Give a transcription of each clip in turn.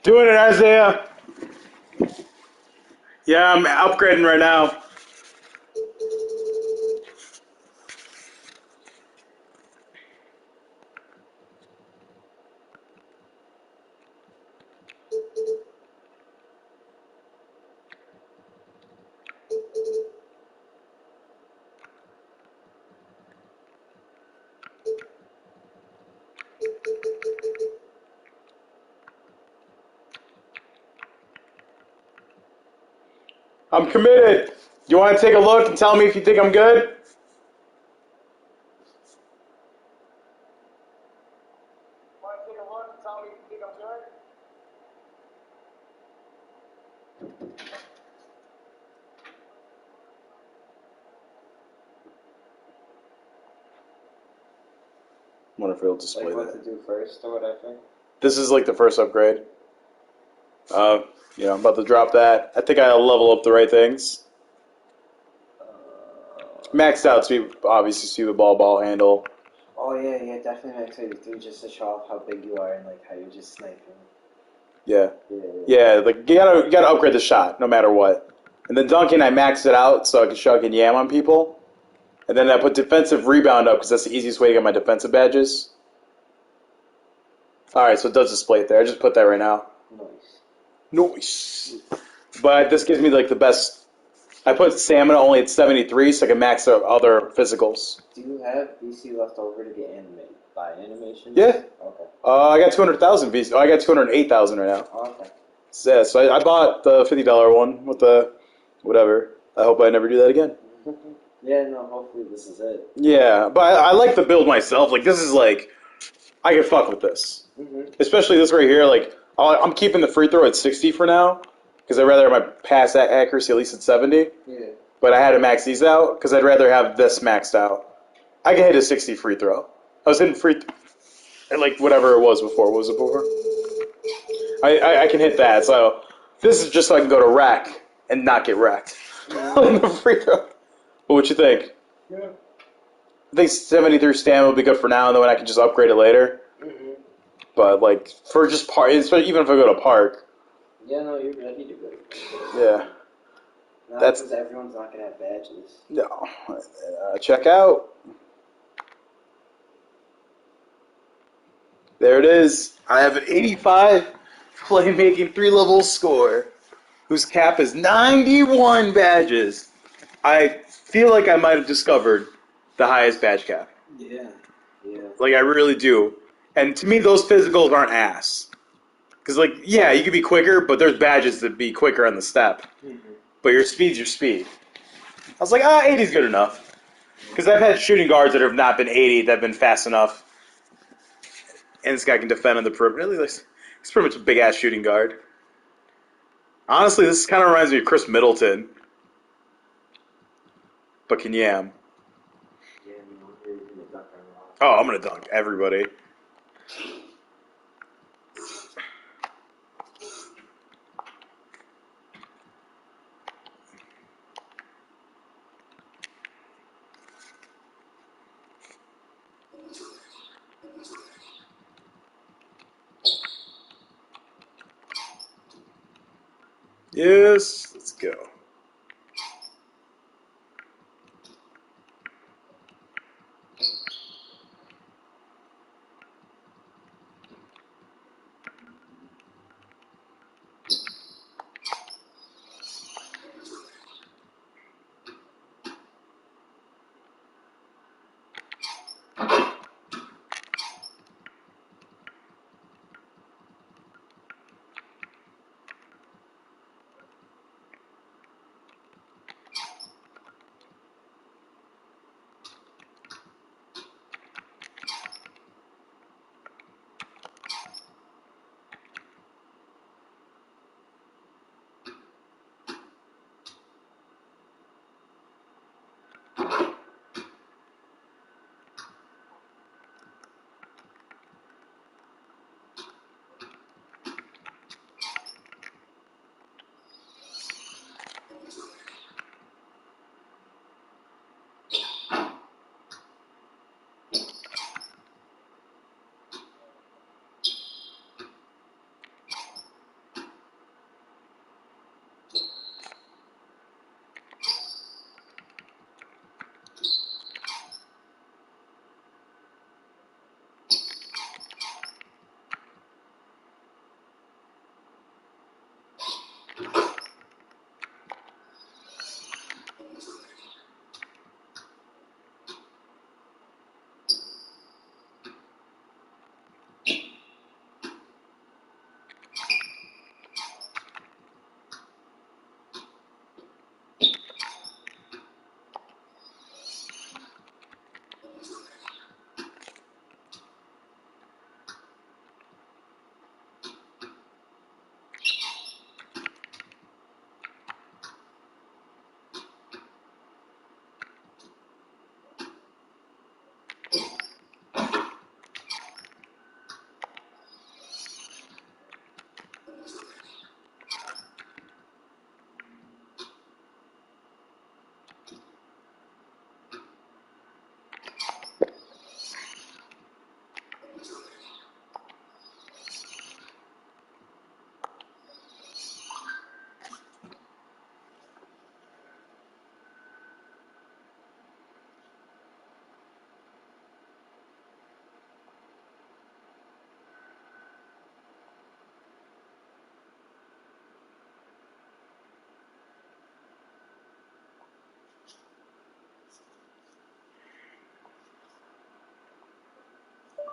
Doing it, Isaiah. Yeah, I'm upgrading right now. I'm committed. You want to take a look and tell me if you think I'm good? Want to take a look and tell me if you think I'm good? I wonder if it'll display like what that. to do first or whatever. This is like the first upgrade. I'm about to drop that. I think I'll level up the right things. Maxed out speed, obviously speed with ball handle. Oh yeah, definitely max 83 just to show off how big you are and like how you're just sniping. Yeah. Yeah. Like you gotta upgrade the shot no matter what. And then dunking, I maxed it out so I can shuck and yam on people. And then I put defensive rebound up because that's the easiest way to get my defensive badges. Alright, so it does display it there. I just put that right now. Nice. But this gives me like the best. I put stamina only at 73 so I can max out other physicals. Do you have VC left over to get animated by animation? Yeah. Okay. I got 200,000 VC. Oh, I got 208,000 right now. Okay. Yeah, so I bought the $50 one with the whatever. I hope I never do that again. Yeah, no, hopefully this is it. Yeah, but I like the build myself. Like, this is like, I can fuck with this. Especially this right here. Like, I'm keeping the free throw at 60 for now because I'd rather have my pass accuracy at least at 70. Yeah. But I had to max these out because I'd rather have this maxed out. I can hit a 60 free throw. I was hitting like whatever it was before. What was it before? I can hit that. So this is just so I can go to rack and not get wrecked in the free throw. What you think? Yeah. I think 73 stamina will be good for now, and then I can just upgrade it later. But like for just park, even if I go to park. Yeah, no, you're ready to go. Yeah. No, That's because everyone's not gonna have badges. No. Check out. There it is. I have an 85 playmaking 3-level score, whose cap is 91 badges. I feel like I might have discovered the highest badge cap. Yeah. Yeah. Like, I really do. And to me, those physicals aren't ass. Because, like, yeah, you could be quicker, but there's badges that be quicker on the step. But your speed's your speed. I was like, 80's good enough. Because I've had shooting guards that have not been 80 that have been fast enough. And this guy can defend on the perimeter. Really, he's pretty much a big-ass shooting guard. Honestly, this kind of reminds me of Chris Middleton. But can yam. Yeah, no, you're gonna duck on rock. Oh, I'm going to dunk everybody. Yes, let's go.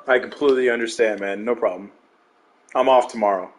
I completely understand, man. No problem. I'm off tomorrow.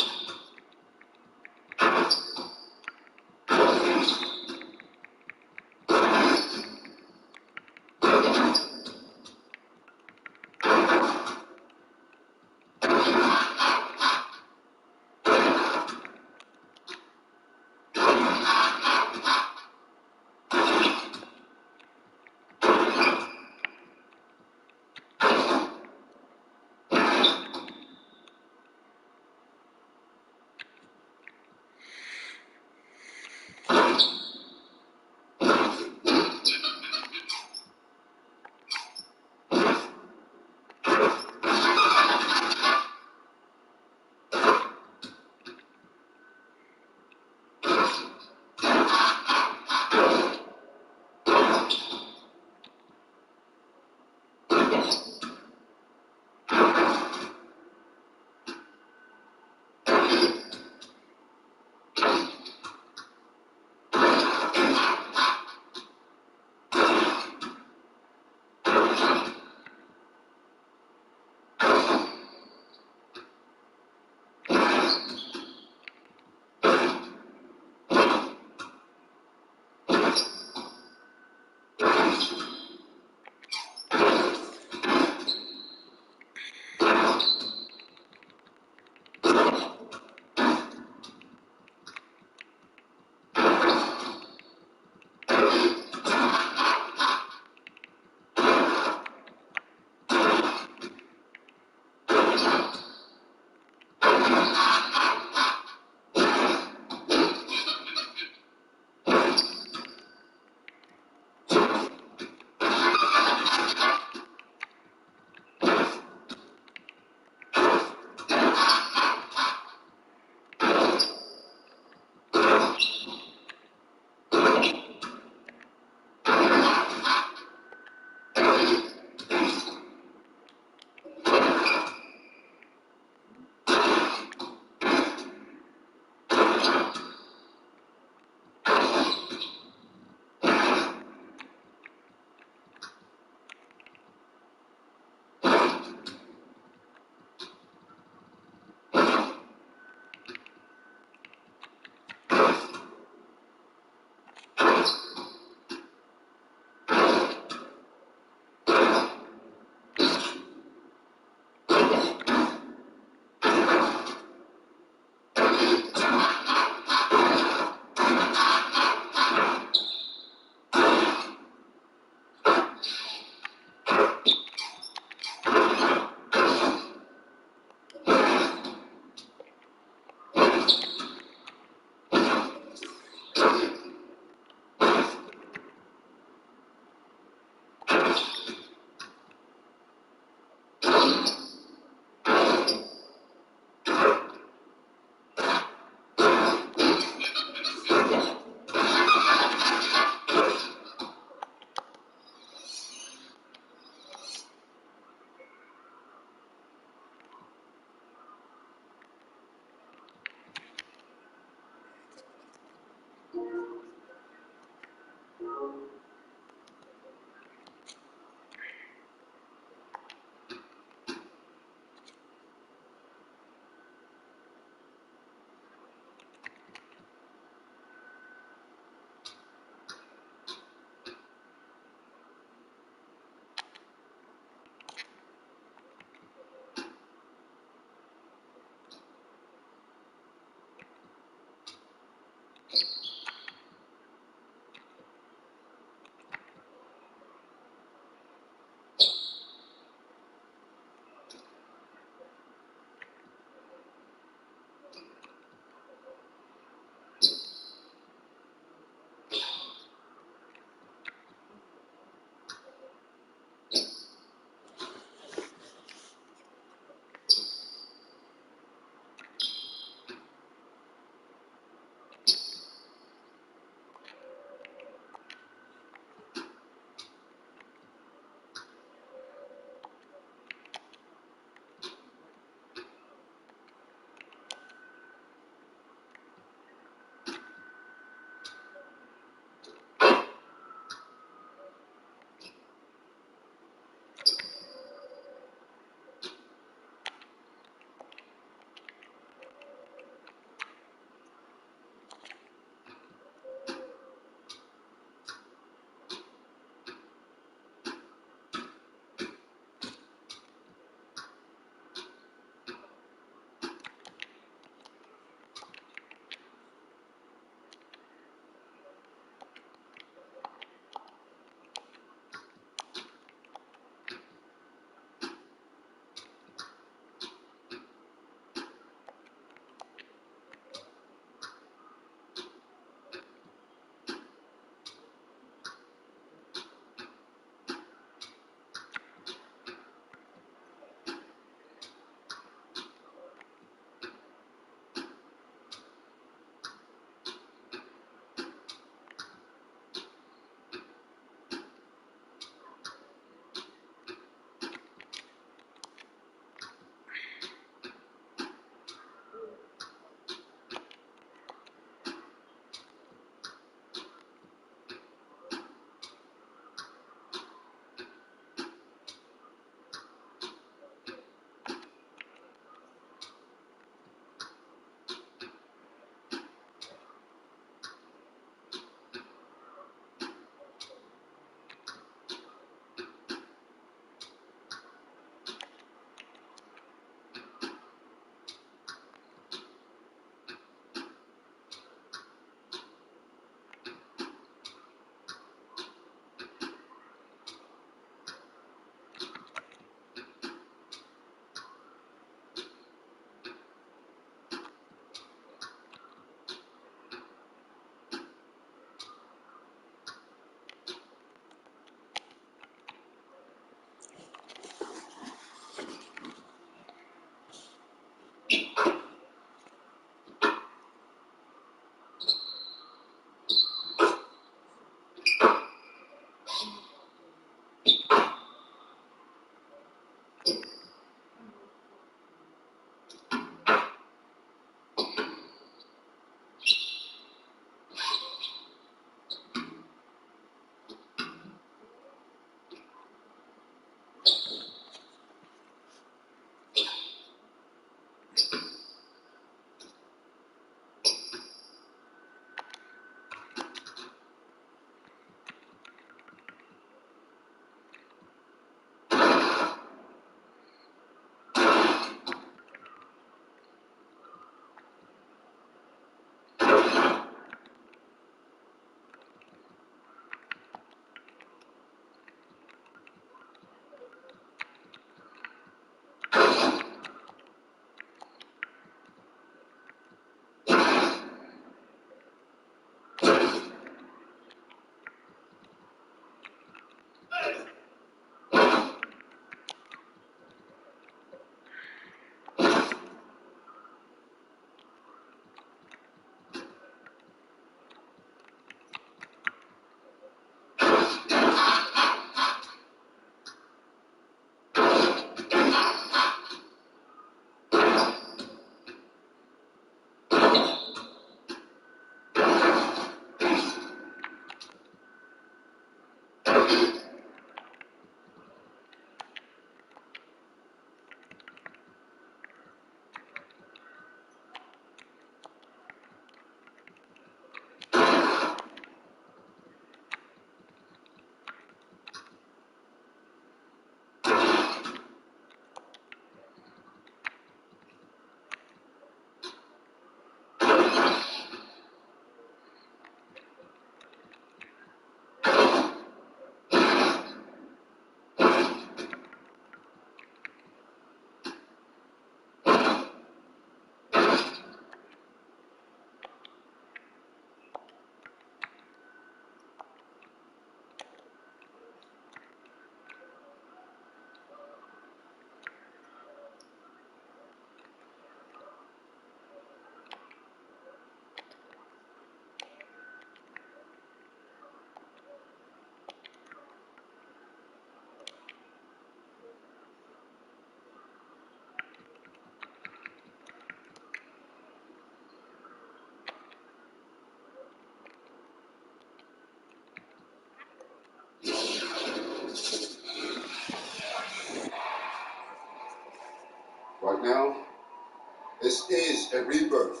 and rebirth.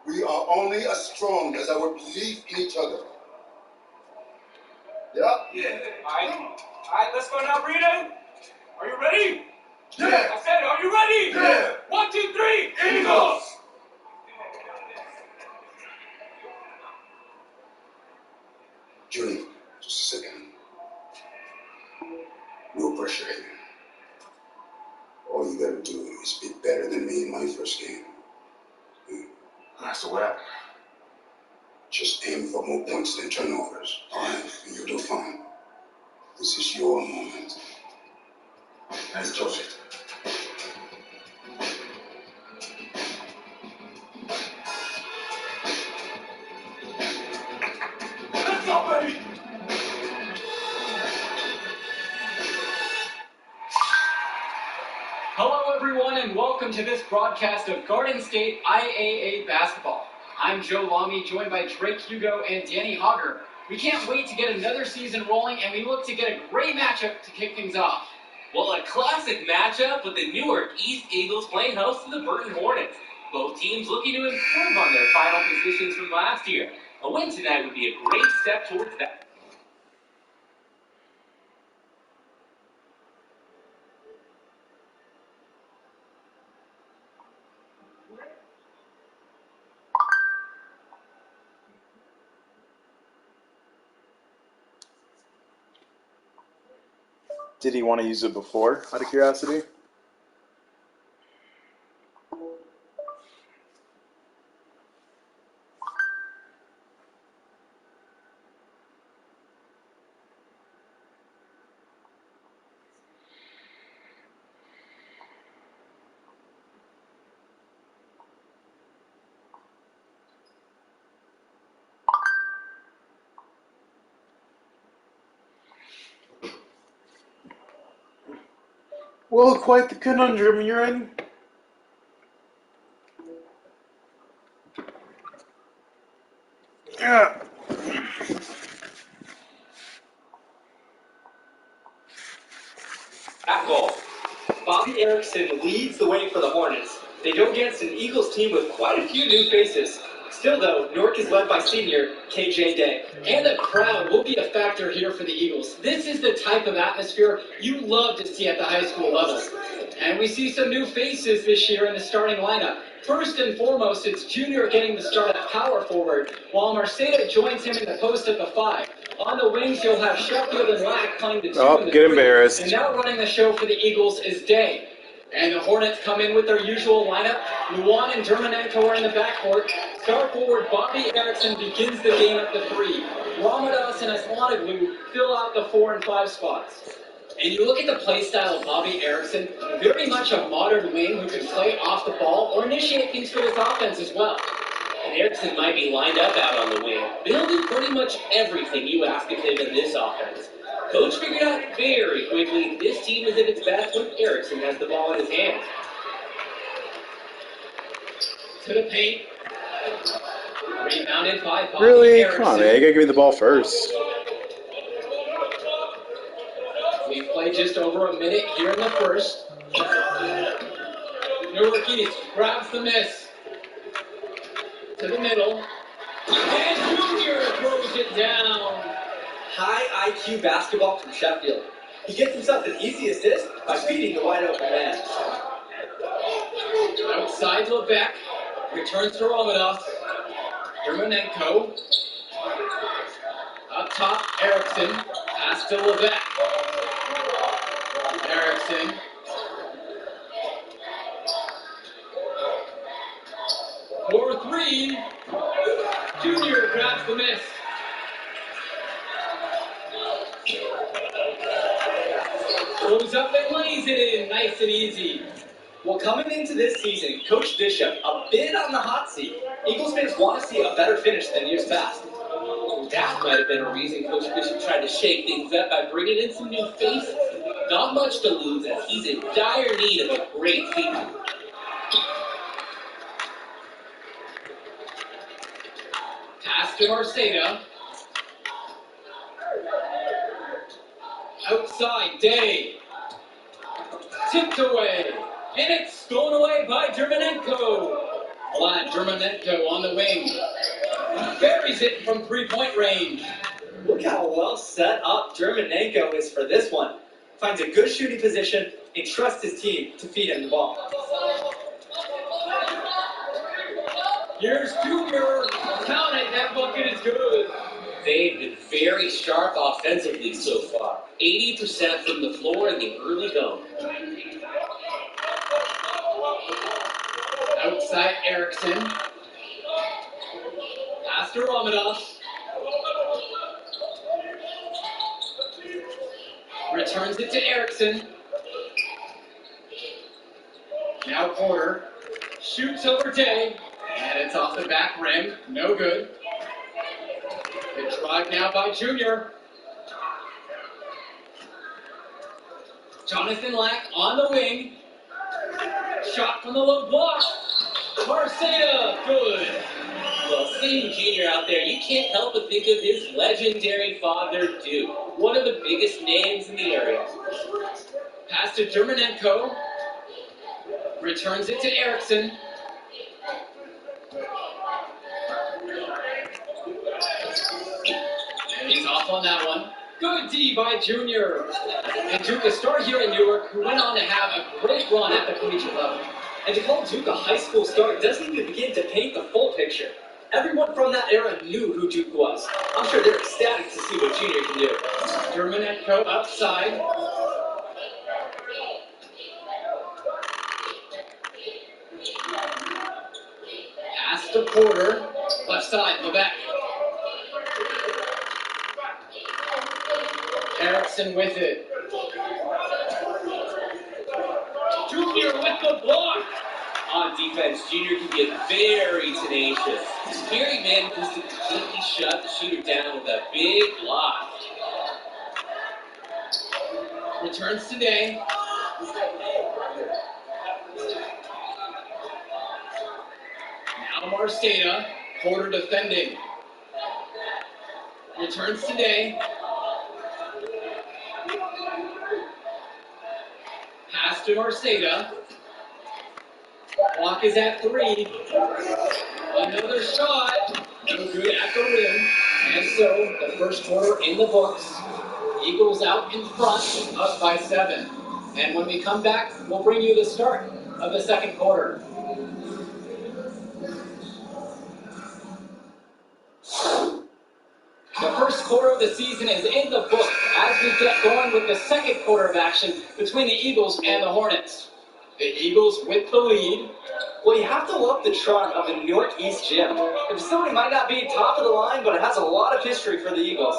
We are only as strong as our belief in each other. Yeah? Yeah. Alright, let's go now, Breeden. Are you ready? Yeah! I said, are you ready? Yeah! 1, 2, 3, Eagles! Julie, just a second. No pressure here. All you gotta do is be better than me in my first game. So what? Just aim for more points than turnovers. Alright? And you'll do fine. This is your moment. Let's close it. Let's go, baby! Hello, everyone, and welcome to this broadcast of Garden State IAA basketball. I'm Joe Lamy, joined by Drake Hugo and Danny Hogger. We can't wait to get another season rolling, and we look to get a great matchup to kick things off. Well, a classic matchup with the Newark East Eagles playing host to the Burton Hornets. Both teams looking to improve on their final positions from last year. A win tonight would be a great step towards that. Did he want to use it before, out of curiosity? Well, quite the conundrum you're in. Yeah. At goal, Bobby Erickson leads the way for the Hornets. They go against an Eagles team with quite a few new faces. Still, though, Newark is led by senior KJ Day. And the crowd will be a factor here for the Eagles. This is the type of atmosphere you love to see at the high school level. And we see some new faces this year in the starting lineup. First and foremost, it's Junior getting the start at power forward, while Marceda joins him in the post at the 5. On the wings, you'll have Sheffield and Lack playing the 2 and the 3. Get embarrassed. And now running the show for the Eagles is Day. And the Hornets come in with their usual lineup. Luan and Dermanenko are in the backcourt. Star forward Bobby Erickson begins the game at the 3. Ramadas and Aslanoglu fill out the 4 and 5 spots. And you look at the play style of Bobby Erickson, very much a modern wing who can play off the ball or initiate things for his offense as well. And Erickson might be lined up out on the wing, but he'll do pretty much everything you ask of him in this offense. Coach figured out very quickly this team is at its best when Erickson has the ball in his hands. To the paint. Rebounded by Bobby Really? Erickson. Come on, man. You gotta give me the ball first. We've played just over a minute here in the first. Newark East grabs the miss. To the middle. And Junior throws it down. High IQ basketball from Sheffield. He gets himself an easy assist by feeding the wide open man. Outside Lebec. Returns to Ramadas. Dermanenko. Up top, Erickson. Pass to Lebec. Erickson. For 3. Junior grabs the miss. Goes up and lays it in, nice and easy. Well, coming into this season, Coach Bishop a bit on the hot seat. Eagles fans want to see a better finish than years past. That might have been a reason Coach Bishop tried to shake things up by bringing in some new faces. Not much to lose as he's in dire need of a great season. Pass to Marceda. Outside, Day. Tipped away. And it's stolen away by Dermanenko. Vlad Germanenko on the wing. Buries it from three-point range. Look how well set up Germanenko is for this one. Finds a good shooting position and trusts his team to feed him the ball. Here's Junior. Count it, that bucket is good. They've been very sharp offensively so far. 80% from the floor in the early going. Outside Erickson. Pass to Romanov. Returns it to Erickson. Now Porter. Shoots over Day. And it's off the back rim. No good. The drive now by Junior. Jonathan Lack on the wing. Shot from the low block. Marceda, good. Well, seeing Junior out there, you can't help but think of his legendary father, Duke. One of the biggest names in the area. Pass to Germanenko. Returns it to Erickson. And he's off on that one. Good D by Junior. And Duke, a star here in Newark, who went on to have a great run at the collegiate level. And to call Duke a high school star doesn't even begin to paint the full picture. Everyone from that era knew who Duke was. I'm sure they're ecstatic to see what Junior can do. Germanenko outside. Pass to Porter. Left side, Levesque. Erickson with it. Junior with the block. On defense, Junior can get very tenacious. Scary man who's to completely shut the shooter down with a big block. Returns today. Now Marceda. Porter defending. Returns today. Pass to Marceda. Clock is at 3. Another shot. No good at the rim. And so, the first quarter in the books. Eagles out in front, up by 7. And when we come back, we'll bring you the start of the second quarter. The first quarter of the season is in the books as we get going with the second quarter of action between the Eagles and the Hornets. The Eagles with the lead. Well, you have to love the charm of the Newark East Gym. The facility might not be top of the line, but it has a lot of history for the Eagles.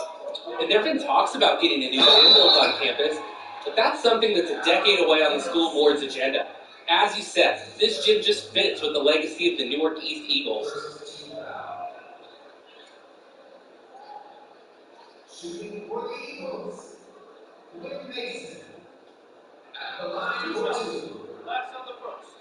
And there have been talks about getting a new gym built on campus, but that's something that's a decade away on the school board's agenda. As you said, this gym just fits with the legacy of the Newark East Eagles. Shooting for the Eagles. Nick Mason. At the line for 2. Last on the first.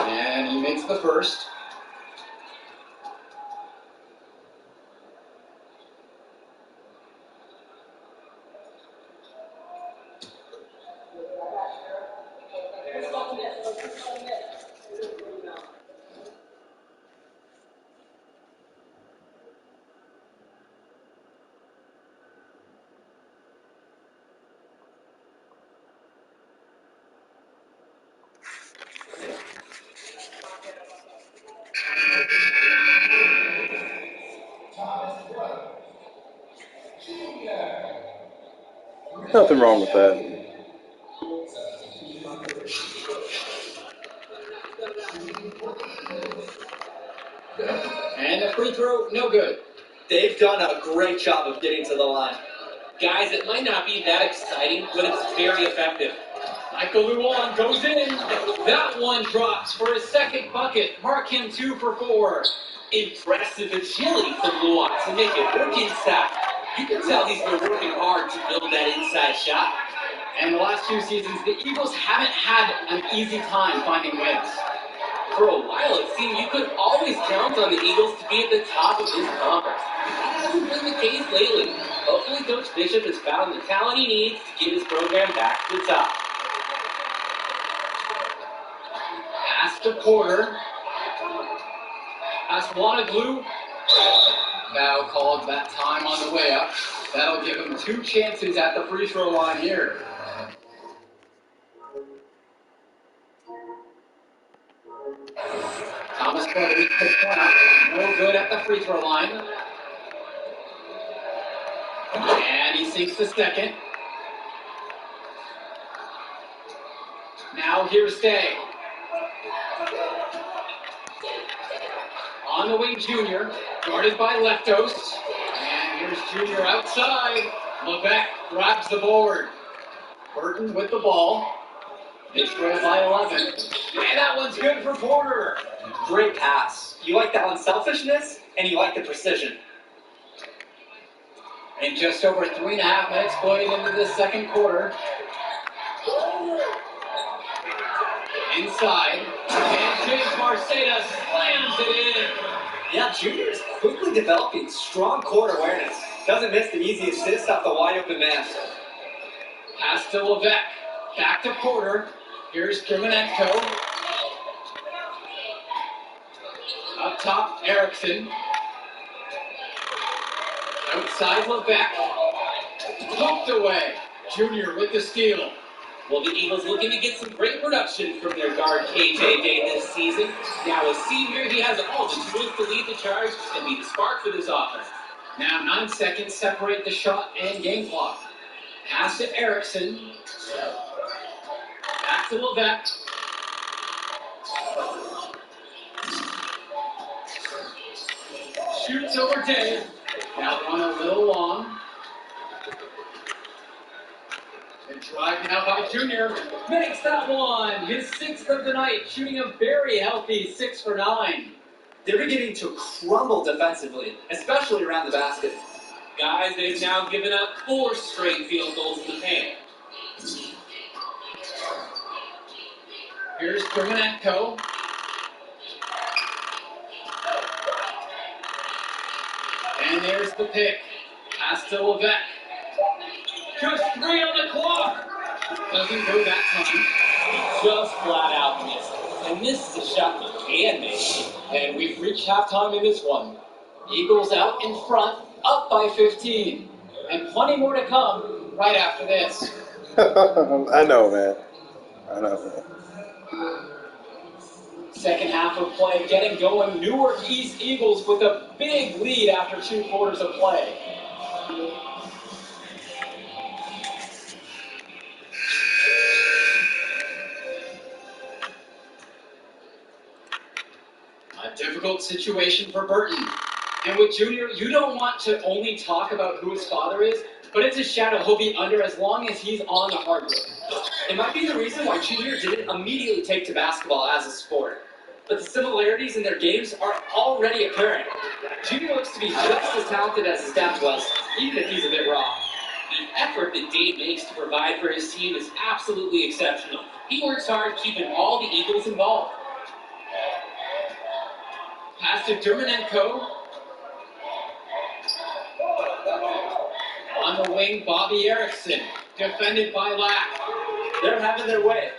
And he makes the first. Nothing wrong with that. And the free throw, no good. They've done a great job of getting to the line. Guys, it might not be that exciting, but it's very effective. Michael Luan goes in. That one drops for his second bucket. Mark him 2 for 4. Impressive agility from Luan to make it work inside. You can tell he's been working hard to build that inside shot. And the last 2 seasons, the Eagles haven't had an easy time finding wins. For a while, it seemed you could always count on the Eagles to be at the top of this conference. That hasn't been the case lately. Hopefully, Coach Bishop has found the talent he needs to get his program back to the top. Pass to Porter. Pass Wanaglu. Foul called that time on the way up. That'll give him 2 chances at the free throw line here. Thomas Brothers puts one up. No good at the free throw line. And he sinks the second. Now here's Day. On the wing, Junior, guarded by Leftos. And here's Junior outside. Levesque grabs the board. Burton with the ball. They throw by 11. And that one's good for Porter. Great pass. You like the unselfishness, and you like the precision. And just over 3.5 minutes played into the second quarter. Inside. And James Marceda slams it in. Yeah, Junior is quickly developing strong court awareness. Doesn't miss the easy assist off the wide open man. Pass to Levesque. Back to Porter. Here's Krimenenko. Up top, Erickson. Outside Levesque. Poked away. Junior with the steal. Well, the Eagles looking to get some great production from their guard KJ Day this season. Now a senior, he has all the tools to lead the charge and be the spark for this offense. Now 9 seconds separate the shot and game clock. Pass to Erickson. Back to Levesque. Shoots over Day. That one a little long. And drive now by Junior. Makes that one. His 6th of the night. Shooting a very healthy 6 for 9. They're beginning to crumble defensively, especially around the basket. Guys, they've now given up 4 straight field goals in the paint. Here's Krimenenko. And there's the pick. Pass to Levesque. Just 3 on the clock. Doesn't go that time. Just flat out missed. And this is a shot you can make. And we've reached halftime in this one. Eagles out in front, up by 15. And plenty more to come right after this. I know, man. I know, man. Second half of play getting going. Newark East Eagles with a big lead after 2 quarters of play. A difficult situation for Burton. And with Junior, you don't want to only talk about who his father is, but it's a shadow he'll be under as long as he's on the hardwood. It might be the reason why Junior didn't immediately take to basketball as a sport. But the similarities in their games are already apparent. Junior looks to be just as talented as his dad was, even if he's a bit raw. The effort that Dave makes to provide for his team is absolutely exceptional. He works hard keeping all the Eagles involved. Pass to Dermanenko. On the wing, Bobby Erickson. Defended by Lack. They're having their way.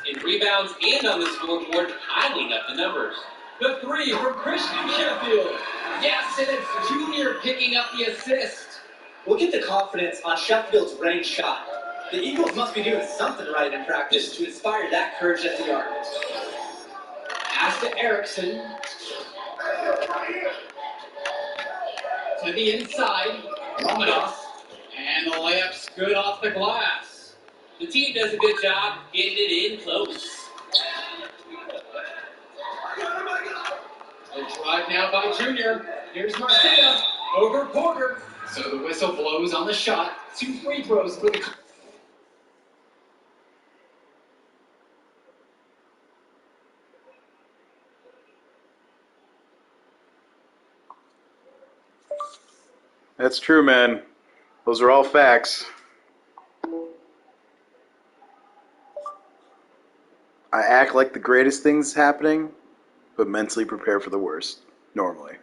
In rebounds and on the scoreboard, piling up the numbers. The 3 from Christian Sheffield. Yes, and it's Junior picking up the assist. Look at the confidence on Sheffield's range shot. The Eagles must be doing something right in practice to inspire that courage at the arc. Pass to Erickson. To the inside. Romanos. And the layup's good off the glass. The team does a good job getting it in close. The drive now by Junior. Here's Marceda over Porter. So the whistle blows on the shot. 2 free throws for the... That's true, man. Those are all facts. I act like the greatest thing's happening, but mentally prepare for the worst, normally.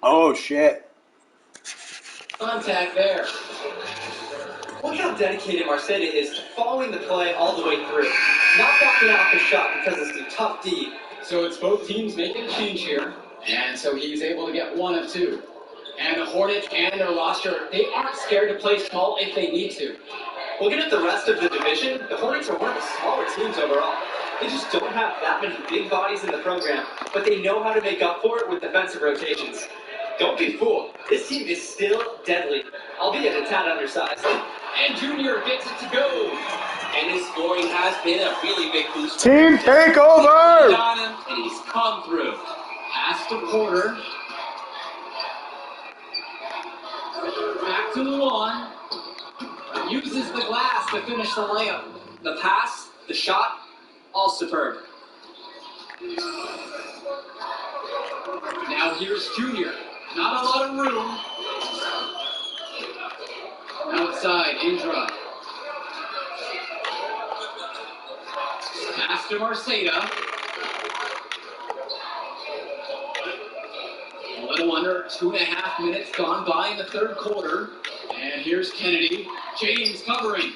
Oh, shit. Contact there. Look how dedicated Marceta is to following the play all the way through. Not backing off the shot because it's a tough D. So it's both teams making a change here, and so he's able to get one of two. And the Hornets and their roster, they aren't scared to play small if they need to. Looking at the rest of the division, the Hornets are one of the smaller teams overall. They just don't have that many big bodies in the program, but they know how to make up for it with defensive rotations. Don't be fooled. This team is still deadly, albeit a tad undersized. And Junior gets it to go. And his scoring has been a really big boost. Team takeover! Got him, and he's come through. Pass to Porter. Back to Luan. Uses the glass to finish the layup. The pass, the shot, all superb. Now here's Junior. Not a lot of room. Outside, Indra. Pass to Marceta. A little under 2.5 minutes gone by in the third quarter. And here's Kennedy. James covering.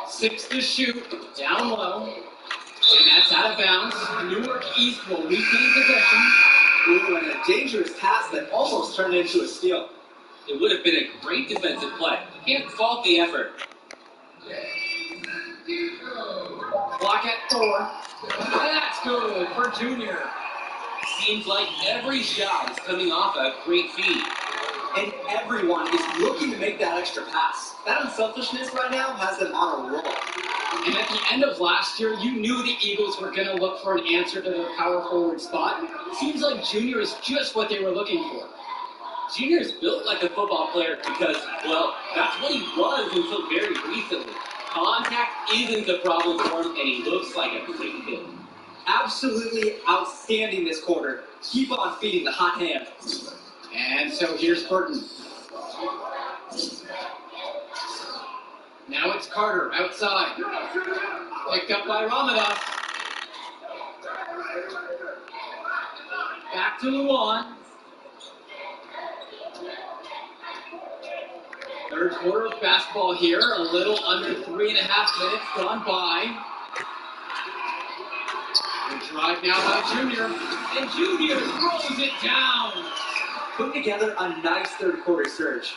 6 to shoot. Down low. And that's out of bounds. Newark East will retain possession. Ooh, and a dangerous pass that almost turned into a steal. It would have been a great defensive play. Can't fault the effort. Block at 4. That's good for Junior. Seems like every shot is coming off a great feed. And everyone is looking to make that extra pass. That unselfishness right now has them on a roll. And at the end of last year, you knew the Eagles were going to look for an answer to their power forward spot. Seems like Junior is just what they were looking for. Junior's built like a football player because, well, that's what he was until very recently. Contact isn't the problem for him, and he looks like a pretty kid. Absolutely outstanding this quarter. Keep on feeding the hot hand. And so here's Burton. Now it's Carter outside. Picked up by Ramadas. Back to Luan. Third quarter of basketball here. A little under 3.5 minutes gone by. The drive now by Junior. And Junior throws it down. Putting together a nice third quarter surge.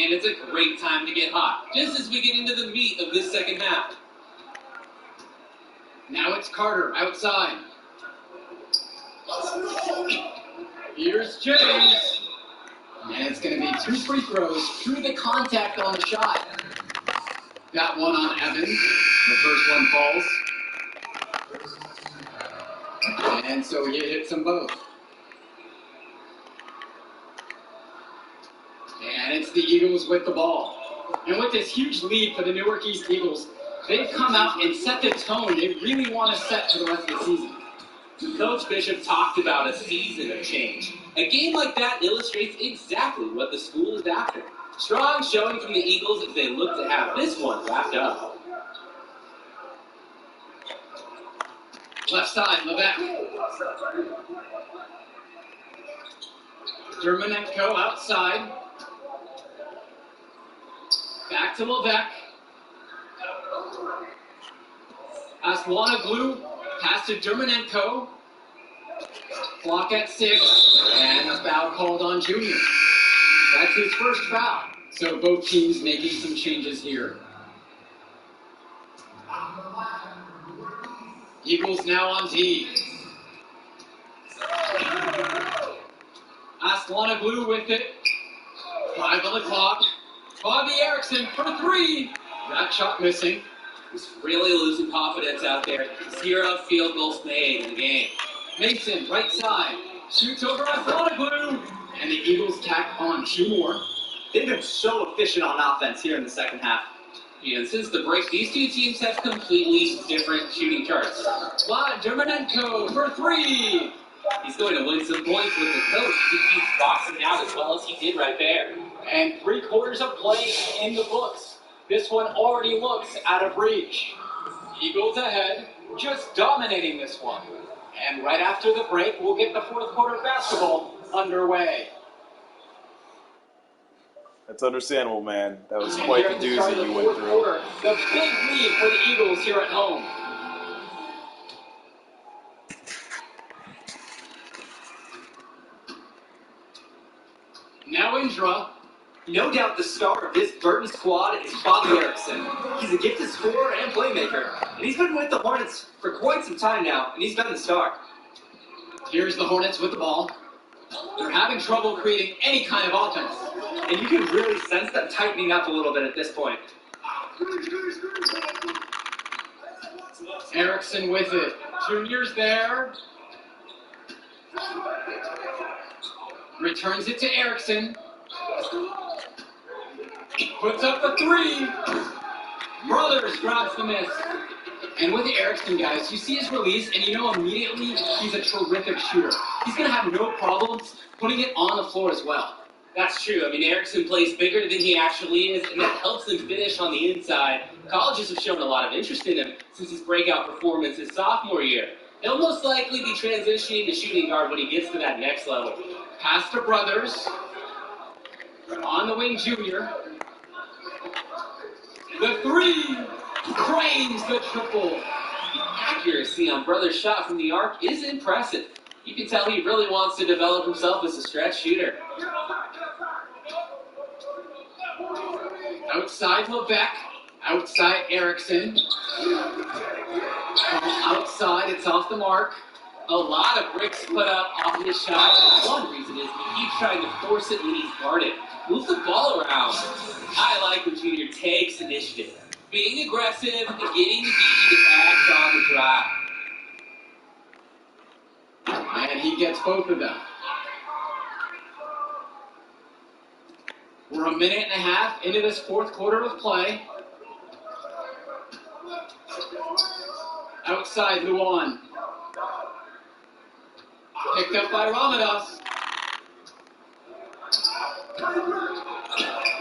And it's a great time to get hot, just as we get into the meat of this second half. Now it's Carter outside. Here's James. And it's going to be 2 free throws through the contact on the shot. Got one on Evans. The first one falls. And so he hits them both. And it's the Eagles with the ball. And with this huge lead for the Newark East Eagles, they've come out and set the tone they really want to set for the rest of the season. Coach Bishop talked about a season of change. A game like that illustrates exactly what the school is after. Strong showing from the Eagles as they look to have this one wrapped up. Left side, Levesque. Dermanenko outside. Back to Levesque. Aslanoglu. Pass to Dermanenko. Block at 6. And a foul called on Junior. That's his first foul. So both teams making some changes here. Eagles now on D. Aslanoglu with it. 5 on the clock. Bobby Erickson for 3. That shot missing. He's really losing confidence out there. 0 field goals made in the game. Mason, right side. Shoots over Aslanoglu. And the Eagles tack on 2 more. They've been so efficient on offense here in the second half. And since the break, these two teams have completely different shooting charts. Vlad Dermanenko for 3. He's going to win some points with the coach if he keeps boxing out as well as he did right there. And 3/4 of play in the books. This one already looks out of reach. Eagles ahead, just dominating this one. And right after the break, we'll get the fourth quarter basketball underway. That's understandable, man. That was And quite here the at the start of doozy the you went fourth through. quarter, the big lead for the Eagles here at home. Now Indra. No doubt the star of this Burton squad is Bobby Erickson. He's a gifted scorer and playmaker, and he's been with the Hornets for quite some time now, and he's been the star. Here's the Hornets with the ball. They're having trouble creating any kind of offense. And you can really sense them tightening up a little bit at this point. Erickson with it. Junior's there. Returns it to Erickson. Puts up a three. Brothers grabs the miss. And with Erickson, guys, you see his release, and you know immediately he's a terrific shooter. He's going to have no problems putting it on the floor as well. That's true. I mean, Erickson plays bigger than he actually is, and that helps him finish on the inside. Colleges have shown a lot of interest in him since his breakout performance his sophomore year. He'll most likely be transitioning to shooting guard when he gets to that next level. Pass to Brothers. On the wing, Junior. The three. Cranes the triple. The accuracy on Brothers' shot from the arc is impressive. You can tell he really wants to develop himself as a stretch shooter. Outside Levesque. Outside Erickson. From outside, it's off the mark. A lot of bricks put up off his shot. One reason is he keeps trying to force it when he's guarded. Move the ball around. I like when Junior takes initiative. Being aggressive and getting the D to act on the drive. And he gets both of them. We're a minute and a half into this fourth quarter of play. Outside Luan. Picked up by Ramadas.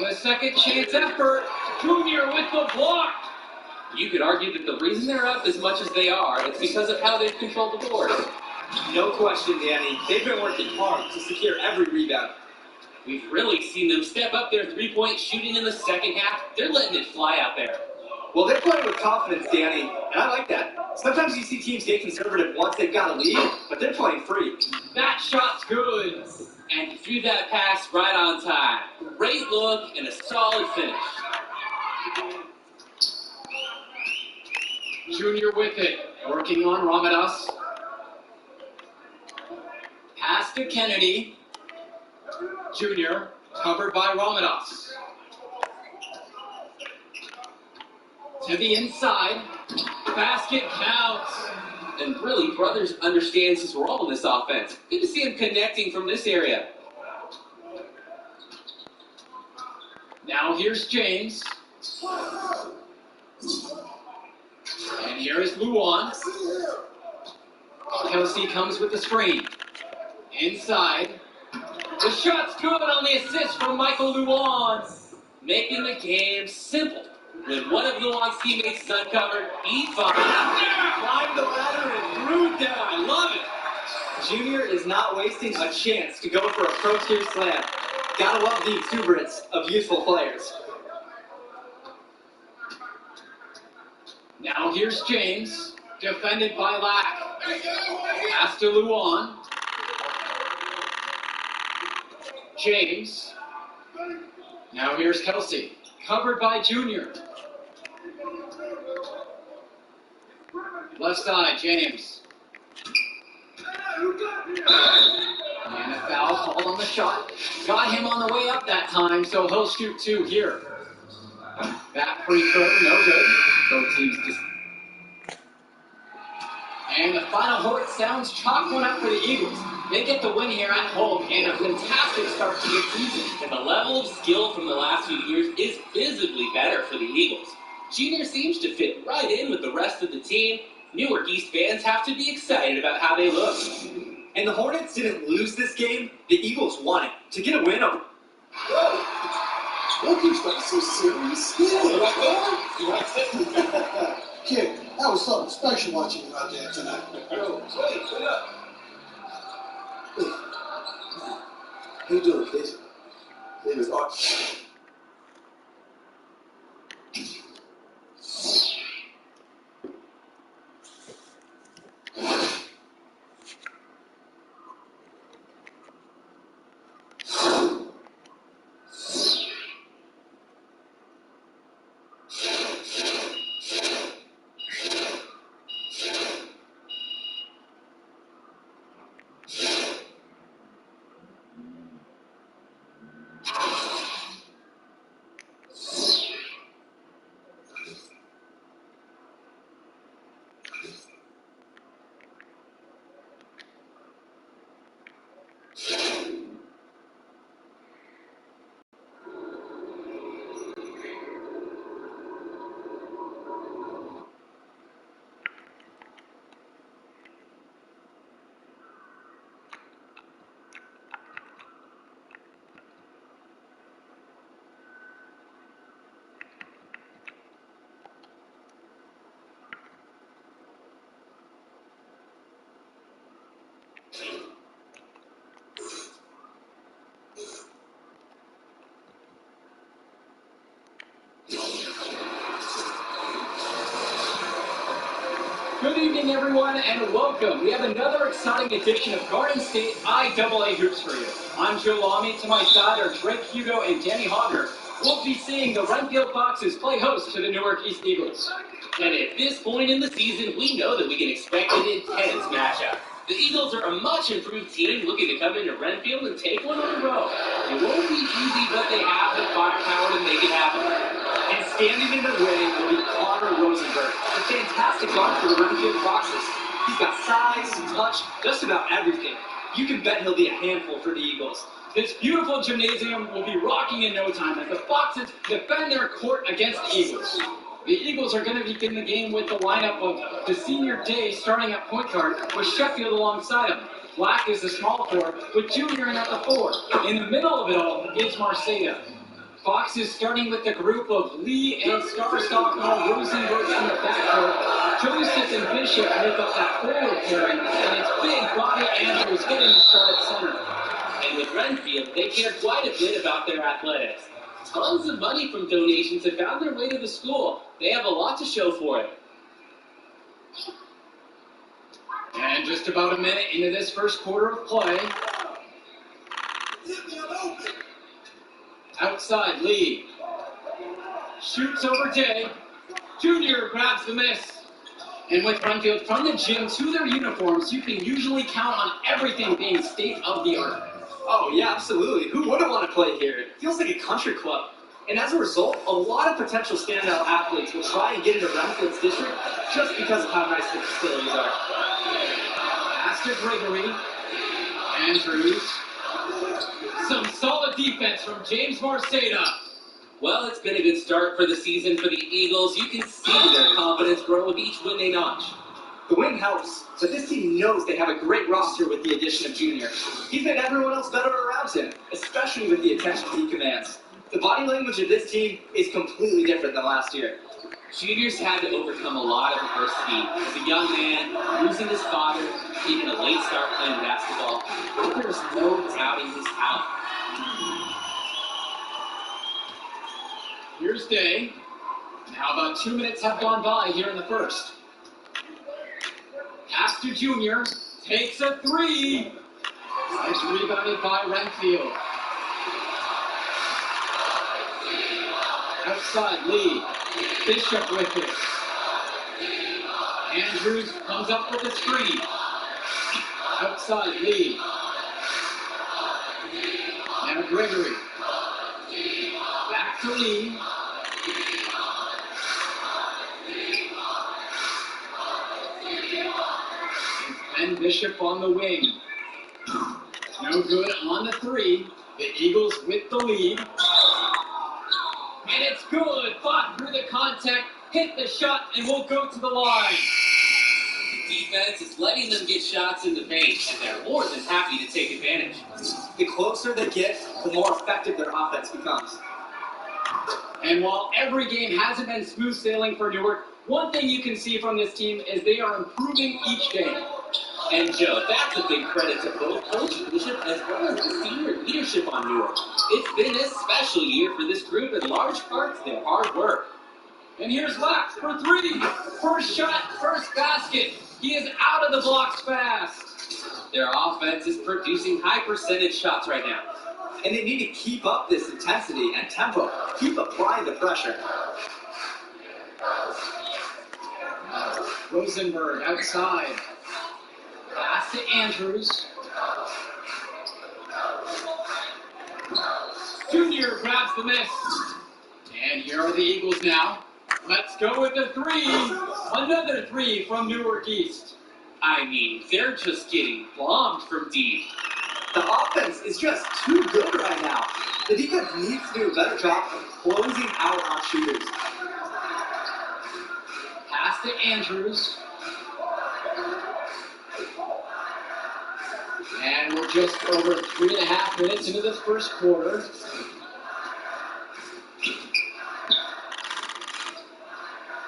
The second chance effort. Junior with the block. You could argue that the reason they're up as much as they are is because of how they've controlled the board. No question, Danny. They've been working hard to secure every rebound. We've really seen them step up their three-point shooting in the second half. They're letting it fly out there. Well, they're playing with confidence, Danny, and I like that. Sometimes you see teams get conservative once they've got a lead, but they're playing free. That shot's good. And he threw that pass right on time. Great look and a solid finish. Junior with it. Working on Ramadas. Pass to Kennedy. Junior covered by Ramadas. To the inside. Basket counts. And really, Brothers understands his role in this offense. Good to see him connecting from this area. Now here's James. And here is Luan. Kelsey comes with the screen. Inside. The shot's good on the assist from Michael Luan. Making the game simple. When one of Luan's teammates is uncovered, he finds. Climbed the ladder and threw it down. I love it. Junior is not wasting a chance to go for a pro-tier slam. Gotta love the exuberance of youthful players. Now here's James. Defended by Lack. Pass to Luan. James. Now here's Kelsey. Covered by Junior. Left side, James. And a foul called on the shot. Got him on the way up that time, so he'll shoot two here. That free throw, no good. Both teams just... And the final horse sounds chalk one up for the Eagles. They get the win here at home and a fantastic start to the season. And the level of skill from the last few years is visibly better for the Eagles. Junior seems to fit right in with the rest of the team. Newark East fans have to be excited about how they look. And the Hornets didn't lose this game, the Eagles won it. To get a win, Don't keep stuff so serious. Yeah, kid, that was something special watching you out there tonight. Yo, wait up. How you doing, kid? His name is Art. Good evening, everyone, and welcome. We have another exciting edition of Garden State IAA Hoops for you. I'm Joe Lamy. To my side are Drake Hugo and Danny Hogger. We'll be seeing the Renfield Foxes play host to the Newark East Eagles. And at this point in the season, we know that we can expect an intense matchup. The Eagles are a much improved team looking to come into Renfield and take one on the road. It won't be easy, but they have the firepower to make it happen. And standing in the way will be Connor Rosenberg, a fantastic guard for the Renfield Foxes. He's got size, touch, just about everything. You can bet he'll be a handful for the Eagles. This beautiful gymnasium will be rocking in no time as the Foxes defend their court against the Eagles. The Eagles are going to begin the game with the lineup of the senior Day starting at point guard with Sheffield alongside him. Black is the small forward with Junior in at the 4. In the middle of it all is Marceda. Fox is starting with the group of Lee and star sophomore Rosenberg in the backcourt. Joseph and Bishop make up that forward pairing, and it's big Bobby Andrews hitting the start at center. And with Renfield, they care quite a bit about their athletics. Tons of money from donations have found their way to the school. They have a lot to show for it. And just about a minute into this first quarter of play. Outside, Lee. Shoots over Day. Junior grabs the miss. And with Renfield from the gym to their uniforms, you can usually count on everything being state of the art. Oh, yeah, absolutely. Who wouldn't want to play here? It feels like a country club. And as a result, a lot of potential standout athletes will try and get into Renfield's district just because of how nice the facilities are. Pass to Gregory. Andrews. Some solid defense from James Marceda. Well, it's been a good start for the season for the Eagles. You can see their confidence grow with each win they notch. The win helps, but this team knows they have a great roster with the addition of Junior. He's made everyone else better around him, especially with the attention he commands. The body language of this team is completely different than last year. Junior's had to overcome a lot of adversity. As a young man, losing his father, taking a late start playing basketball, but there's no doubting his talent. Here's Day. Now about 2 minutes have gone by here in the first. Pass to Junior. Takes a 3. Nice rebounded by Renfield. Outside, Lee. Bishop with it. Andrews comes up with a screen. Outside, Lee. Now Gregory. Back to Lee. And Bishop on the wing. No good on the 3. The Eagles with the lead. And it's good. Fought through the contact, hit the shot, and will go to the line. The defense is letting them get shots in the paint, and they're more than happy to take advantage. The closer they get, the more effective their offense becomes. And while every game hasn't been smooth sailing for Newark, one thing you can see from this team is they are improving each game. And Joe, that's a big credit to both Coach Bishop as well as the senior leadership on Newark. It's been a special year for this group in large part to their hard work. And here's Lax for three. First shot, first basket. He is out of the blocks fast. Their offense is producing high percentage shots right now. And they need to keep up this intensity and tempo. Keep applying the pressure. Rosenberg outside. Pass to Andrews. Junior grabs the miss. And here are the Eagles now. Let's go with the three. Another three from Newark East. I mean, they're just getting bombed from deep. The offense is just too good right now. The defense needs to do a better job of closing out on shooters. Pass to Andrews. And we're just over 3.5 minutes into this first quarter.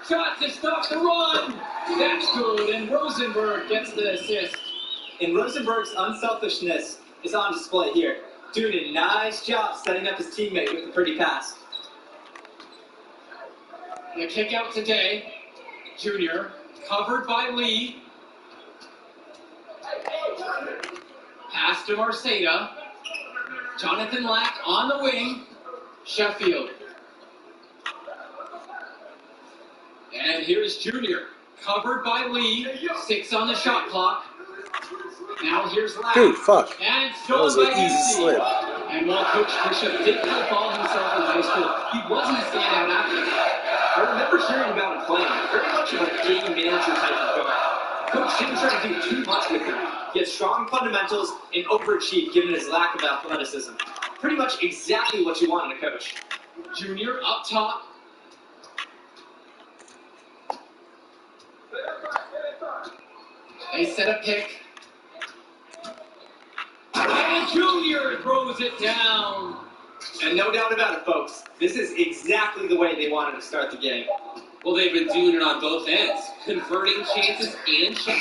Shot to stop the run. That's good, and Rosenberg gets the assist. And Rosenberg's unselfishness is on display here. Doing a nice job setting up his teammate with a pretty pass. The kick out today. Junior, covered by Lee. Pass to Marceda. Jonathan Lack on the wing. Sheffield. And here's Junior, covered by Lee. 6 on the shot clock. Now here's Lack. Dude, fuck. And That stolen was by an easy Casey. slip. And while Coach Bishop did play ball himself in high school, he wasn't a standout athlete. I remember hearing about him playing very much of a game manager type of guard. Coach didn't try to do too much with him. He had strong fundamentals and overachieved given his lack of athleticism. Pretty much exactly what you want in a coach. Junior up top. They set a pick. And Junior throws it down. And no doubt about it, folks. This is exactly the way they wanted to start the game. Well, they've been doing it on both ends, converting chances and shots.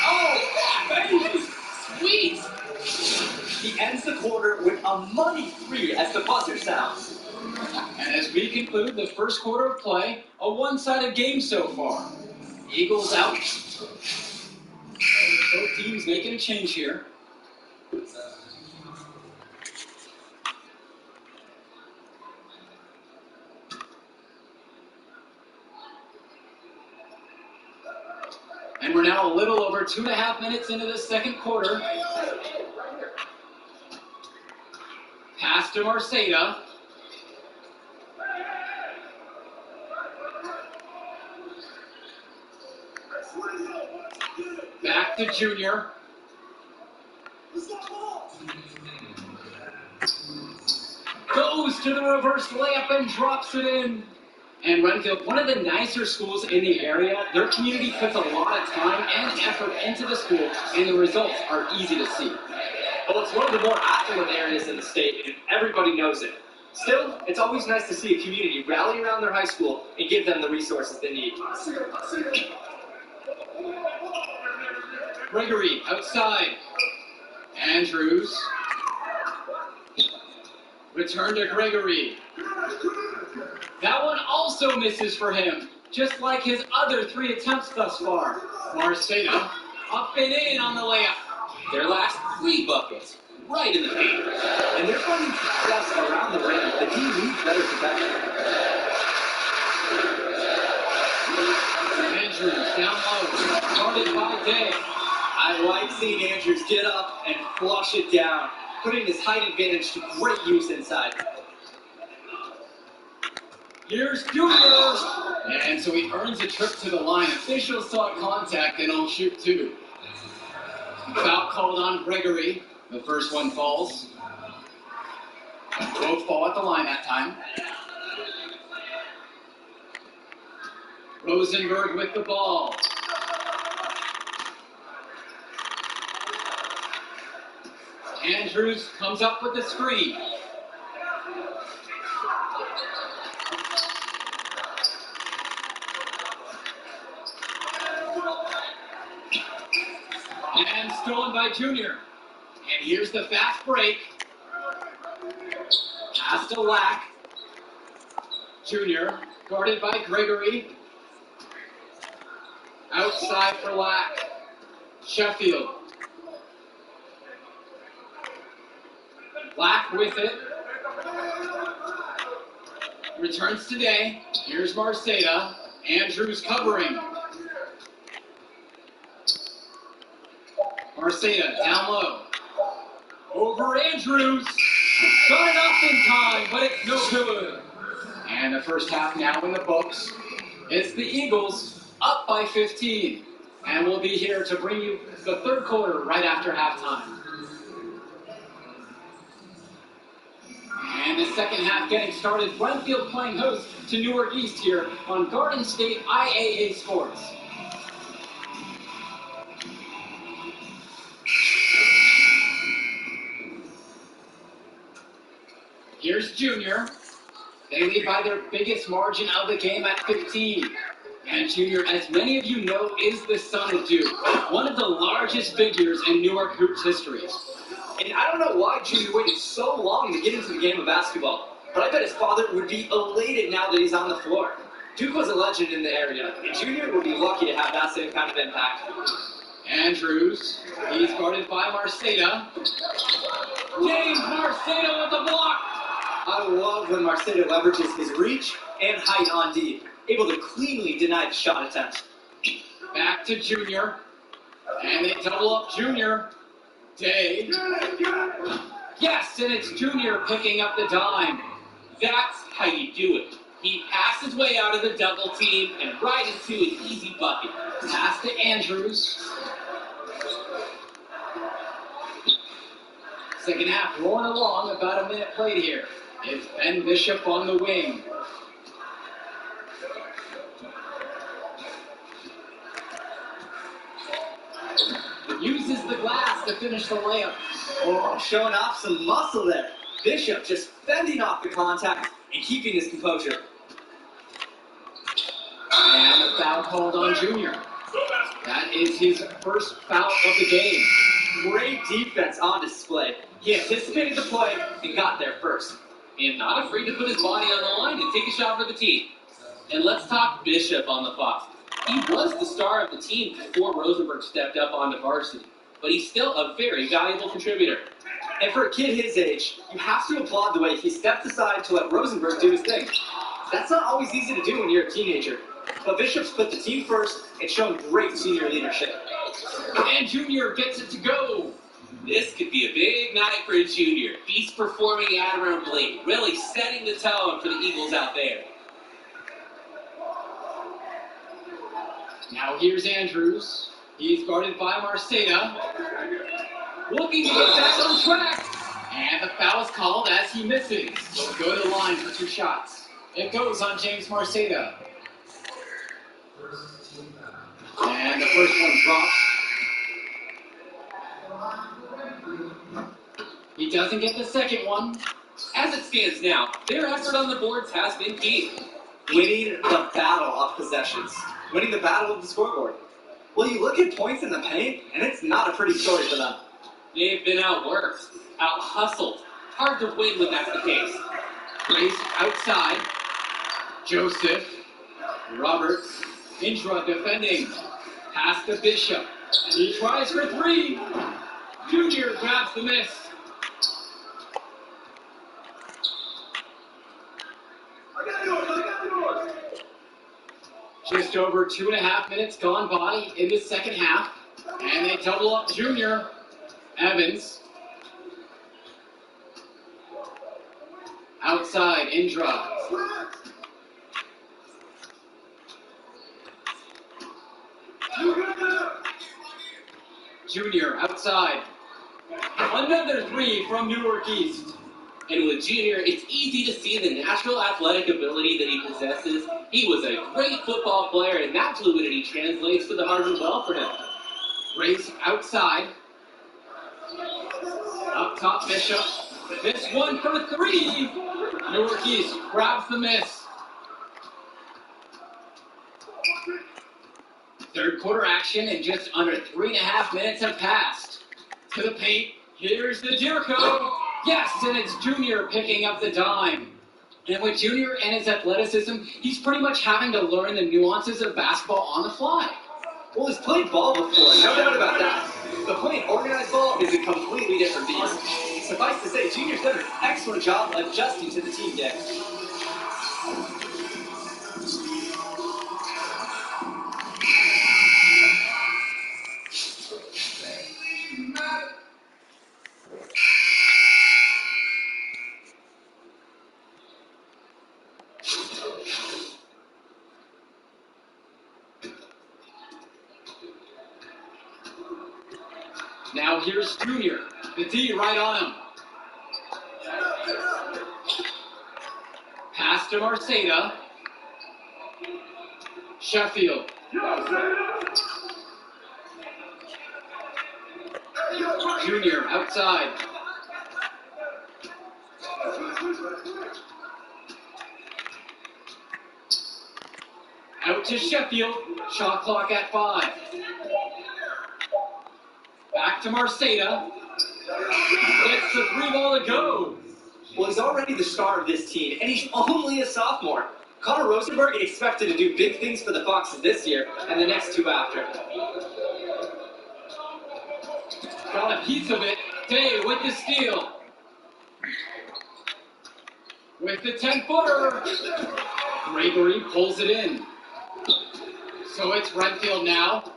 Oh, baby! Sweet! He ends the quarter with a money three as the buzzer sounds. And as we conclude the first quarter of play, a one-sided game so far. Eagles out. Both teams making a change here. And we're now a little over 2.5 minutes into the second quarter. Pass to Marceda. Back to Junior. Goes to the reverse layup and drops it in. And Renfield, one of the nicer schools in the area, their community puts a lot of time and effort into the school, and the results are easy to see. Well, it's one of the more affluent areas in the state, and everybody knows it. Still, it's always nice to see a community rally around their high school and give them the resources they need. Gregory outside. Andrews. Return to Gregory. That one also misses for him, just like his other 3 attempts thus far. Marceda up and in on the layup. Their last 3 buckets, right in the paint. And they're finding success around the rim. The team needs better protection. Andrews down low, guarded by Day. I like seeing Andrews get up and flush it down, putting his height advantage to great use inside. Here's Junior. And so he earns a trip to the line. Officials saw contact and will shoot 2. Foul called on Gregory. The first one falls. Both fall at the line that time. Rosenberg with the ball. Andrews comes up with the screen. And stolen by Junior. And here's the fast break. Pass to Lack. Junior, guarded by Gregory. Outside for Lack. Sheffield. Lack with it. Returns today. Here's Marceda. Andrews covering. Marceda down low. Over Andrews. Got it up in time, but it's no good. And the first half now in the books. It's the Eagles up by 15. And we'll be here to bring you the third quarter right after halftime. And the second half getting started. Brentfield playing host to Newark East here on Garden State IAA Sports. Here's Junior. They lead by their biggest margin of the game at 15. And Junior, as many of you know, is the son of Duke, one of the largest figures in Newark Hoops history. And I don't know why Junior waited so long to get into the game of basketball, but I bet his father would be elated now that he's on the floor. Duke was a legend in the area, and Junior would be lucky to have that same kind of impact. Andrews, he's guarded by Marceda. James Marceda with the block. I love when Marceda leverages his reach and height on D, able to cleanly deny the shot attempt. Back to Junior. And they double up Junior. Day. Yes, and it's Junior picking up the dime. That's how you do it. He passed his way out of the double team and right into an easy bucket. Pass to Andrews. Second half rolling along, about a minute played here. It's Ben Bishop on the wing. Uses the glass to finish the layup. Oh, showing off some muscle there. Bishop just fending off the contact and keeping his composure. And a foul called on Junior. That is his first foul of the game. Great defense on display. He anticipated the play and got there first. And not afraid to put his body on the line and take a shot for the team. And let's talk Bishop on the Fox. He was the star of the team before Rosenberg stepped up onto varsity, but he's still a very valuable contributor. And for a kid his age, you have to applaud the way he stepped aside to let Rosenberg do his thing. That's not always easy to do when you're a teenager, but Bishop's put the team first and shown great senior leadership. And Junior gets it to go. This could be a big night for a junior. He's performing admirably, really setting the tone for the Eagles out there. Now here's Andrews. He's guarded by Marceda. Looking to get back on track. And the foul is called as he misses. He'll go to the line for two shots. It goes on James Marceda. And the first one drops. He doesn't get the second one. As it stands now, their effort on the boards has been key. Winning the battle of possessions. Winning the battle of the scoreboard. Well, you look at points in the paint, and it's not a pretty story for them. They've been outworked, out-hustled. Hard to win when that's the case. Grace outside. Joseph. Roberts. Indra defending. Pass to Bishop. He tries for three. Junior grabs the miss. Just over 2.5 minutes gone by in the second half. And they double up Junior. Evans. Outside, Indra. Junior outside. Another three from Newark East. And with Junior, it's easy to see the natural athletic ability that he possesses. He was a great football player, and that fluidity translates to the Harvard well for him. Race outside. Up top, Bishop. This one for three. Yorkies grabs the miss. Third quarter action, and just under 3.5 minutes have passed. To the paint. Here's the Jericho. Yes, and it's Junior picking up the dime. And with Junior and his athleticism, he's pretty much having to learn the nuances of basketball on the fly. Well, he's played ball before, no doubt about that. But playing organized ball is a completely different beast. Suffice to say, Junior's done an excellent job adjusting to the team game. Now here's Junior. The D right on him. Pass to Marceda. Sheffield. Junior outside. Out to Sheffield. Shot clock at 5. Back to Marceda. Gets the 3 ball to go. Well, he's already the star of this team, and he's only a sophomore. Connor Rosenberg expected to do big things for the Foxes this year, and the next 2 after. Got a piece of it. Day with the steal. With the 10-footer. Gregory pulls it in. So it's Renfield now.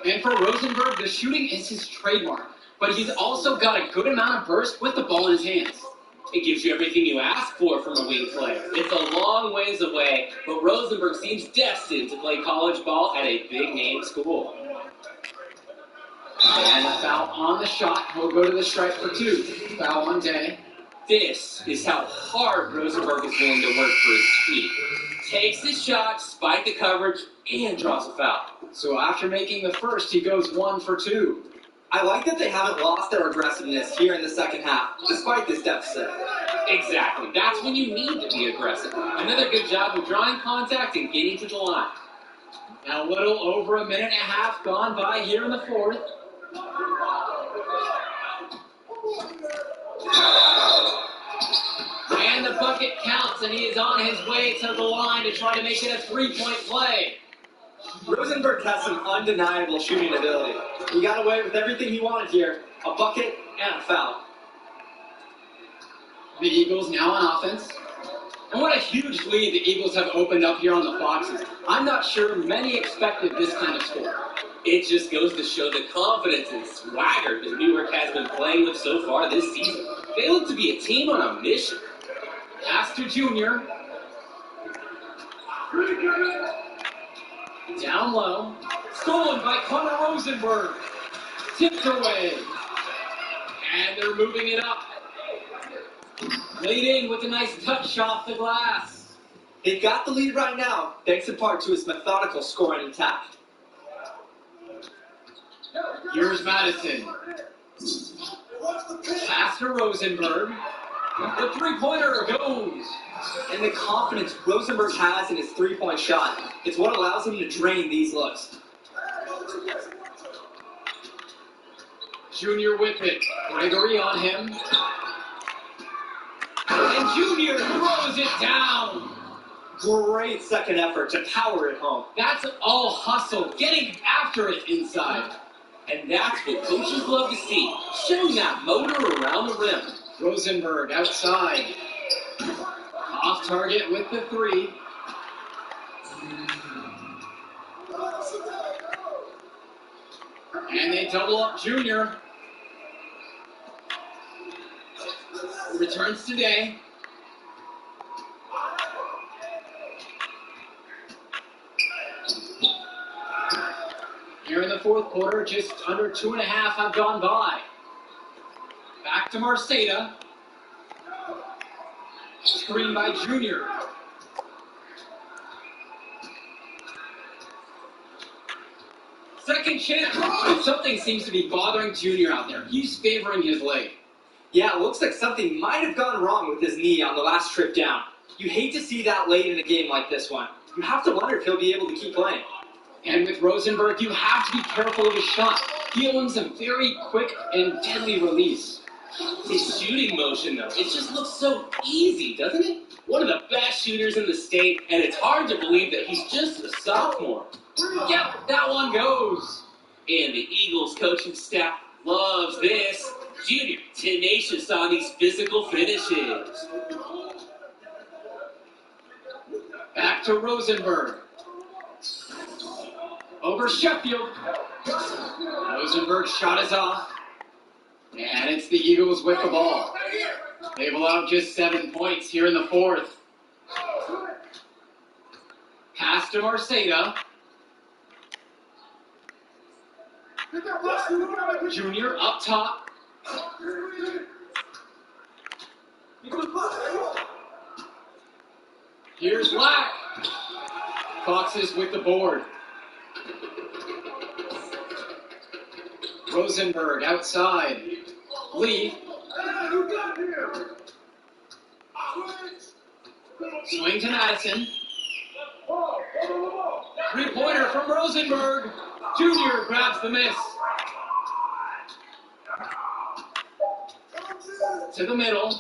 And for Rosenberg, the shooting is his trademark. But he's also got a good amount of burst with the ball in his hands. It gives you everything you ask for from a wing player. It's a long ways away, but Rosenberg seems destined to play college ball at a big-name school. And a foul on the shot. He'll go to the stripe for 2. Foul on Day. This is how hard Rosenberg is willing to work for his speed. Takes his shot, despite the coverage, and draws a foul. So after making the first, he goes 1 for 2. I like that they haven't lost their aggressiveness here in the second half, despite this deficit. Exactly. That's when you need to be aggressive. Another good job of drawing contact and getting to the line. Now a little over 1.5 minutes gone by here in the fourth. And the bucket counts, and he is on his way to the line to try to make it a 3-point play. Rosenberg has some undeniable shooting ability. He got away with everything he wanted here, a bucket and a foul. The Eagles now on offense. And what a huge lead the Eagles have opened up here on the Foxes. I'm not sure many expected this kind of score. It just goes to show the confidence and swagger that Newark has been playing with so far this season. They look to be a team on a mission. Pass to Junior. Down low. Stolen by Connor Rosenberg. Tipped away. And they're moving it up. Laid in with a nice touch off the glass. They've got the lead right now, thanks in part to his methodical scoring attack. Here's Madison. Pass to Rosenberg. The 3-pointer goes. And the confidence Rosenberg has in his 3-point shot, it's what allows him to drain these looks. Junior with it. Gregory on him. And Junior throws it down. Great second effort to power it home. That's all hustle, getting after it inside. And that's what coaches love to see, showing that motor around the rim. Rosenberg outside. Off target with the 3. And they double up Junior. Returns today. Here in the fourth quarter, just under 2.5 have gone by. Back to Marceda. Screen by Junior. Second chance. Something seems to be bothering Junior out there. He's favoring his leg. Yeah, it looks like something might have gone wrong with his knee on the last trip down. You hate to see that late in a game like this one. You have to wonder if he'll be able to keep playing. And with Rosenberg, you have to be careful of his shot. He owns a very quick and deadly release. His shooting motion, though, it just looks so easy, doesn't it? One of the best shooters in the state, and it's hard to believe that he's just a sophomore. Yep, that one goes. And the Eagles coaching staff loves this. Junior, tenacious on these physical finishes. Back to Rosenberg. Over Sheffield. Rosenberg's shot is off. And it's the Eagles with the ball. They've allowed just 7 points here in the fourth. Pass to Marceda. Junior up top. Here's Lack. Foxes with the board. Rosenberg outside. Lee. Swing to Madison. 3-pointer from Rosenberg. Junior grabs the miss. To the middle.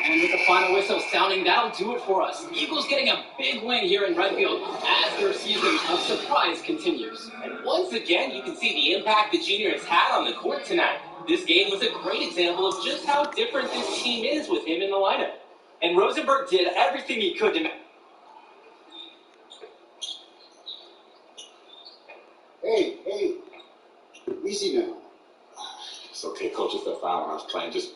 And with the final whistle sounding, that'll do it for us. Eagles getting a big win here in Redfield as their season of surprise continues. And once again, you can see the impact the junior has had on the court tonight. This game was a great example of just how different this team is with him in the lineup. And Rosenberg did everything he could to make. Hey, easy now. It's okay, coach. It's that foul when I was playing. Just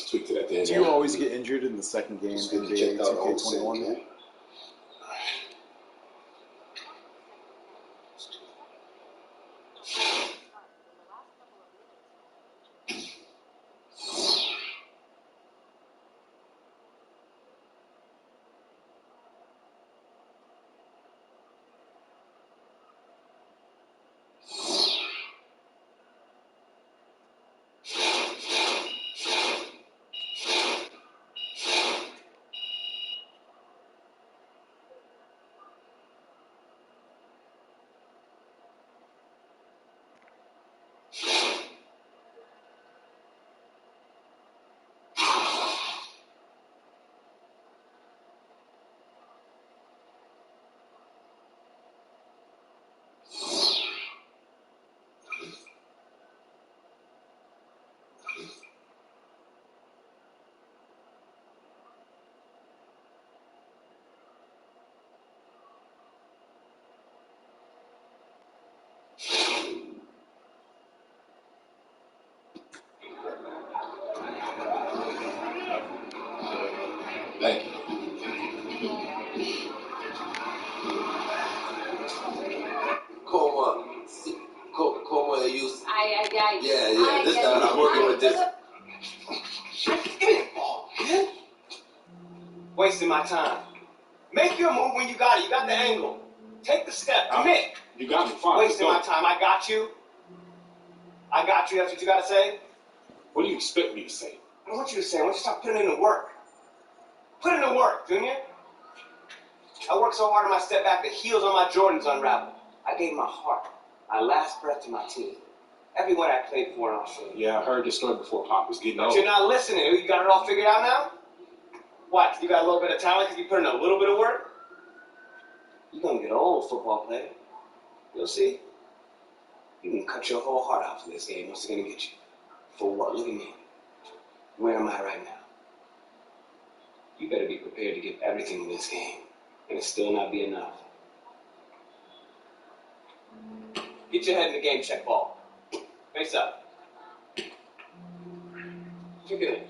tweaked it at the end. Do you always get injured in the second game in NBA 2K21? Thank you. Coma, you. I This time I'm working with this. Give me the ball, man. Wasting my time. Make your move when you got it. You got the angle. Take the step. Commit. You got me fine. Wasting my time. I got you. That's what you got to say? What do you expect me to say? I don't want you to say. I want you to start putting in the work. Put in the work, Junior. I worked so hard on my step back, the heels on my Jordans unraveled. I gave my heart, my last breath to my team. Everyone I played for and I'll show you. Yeah, I heard this story before Pop was getting But old. you're not listening. You got it all figured out now? What? You got a little bit of talent because you put in a little bit of work? You're going to get old, football player. You'll see. You can cut your whole heart out for this game. What's it going to get you? For what? Look at me. Where am I right now? You better be prepared to give everything in this game. And it still not be enough. Get your head in the game, check ball. Face up. You're good.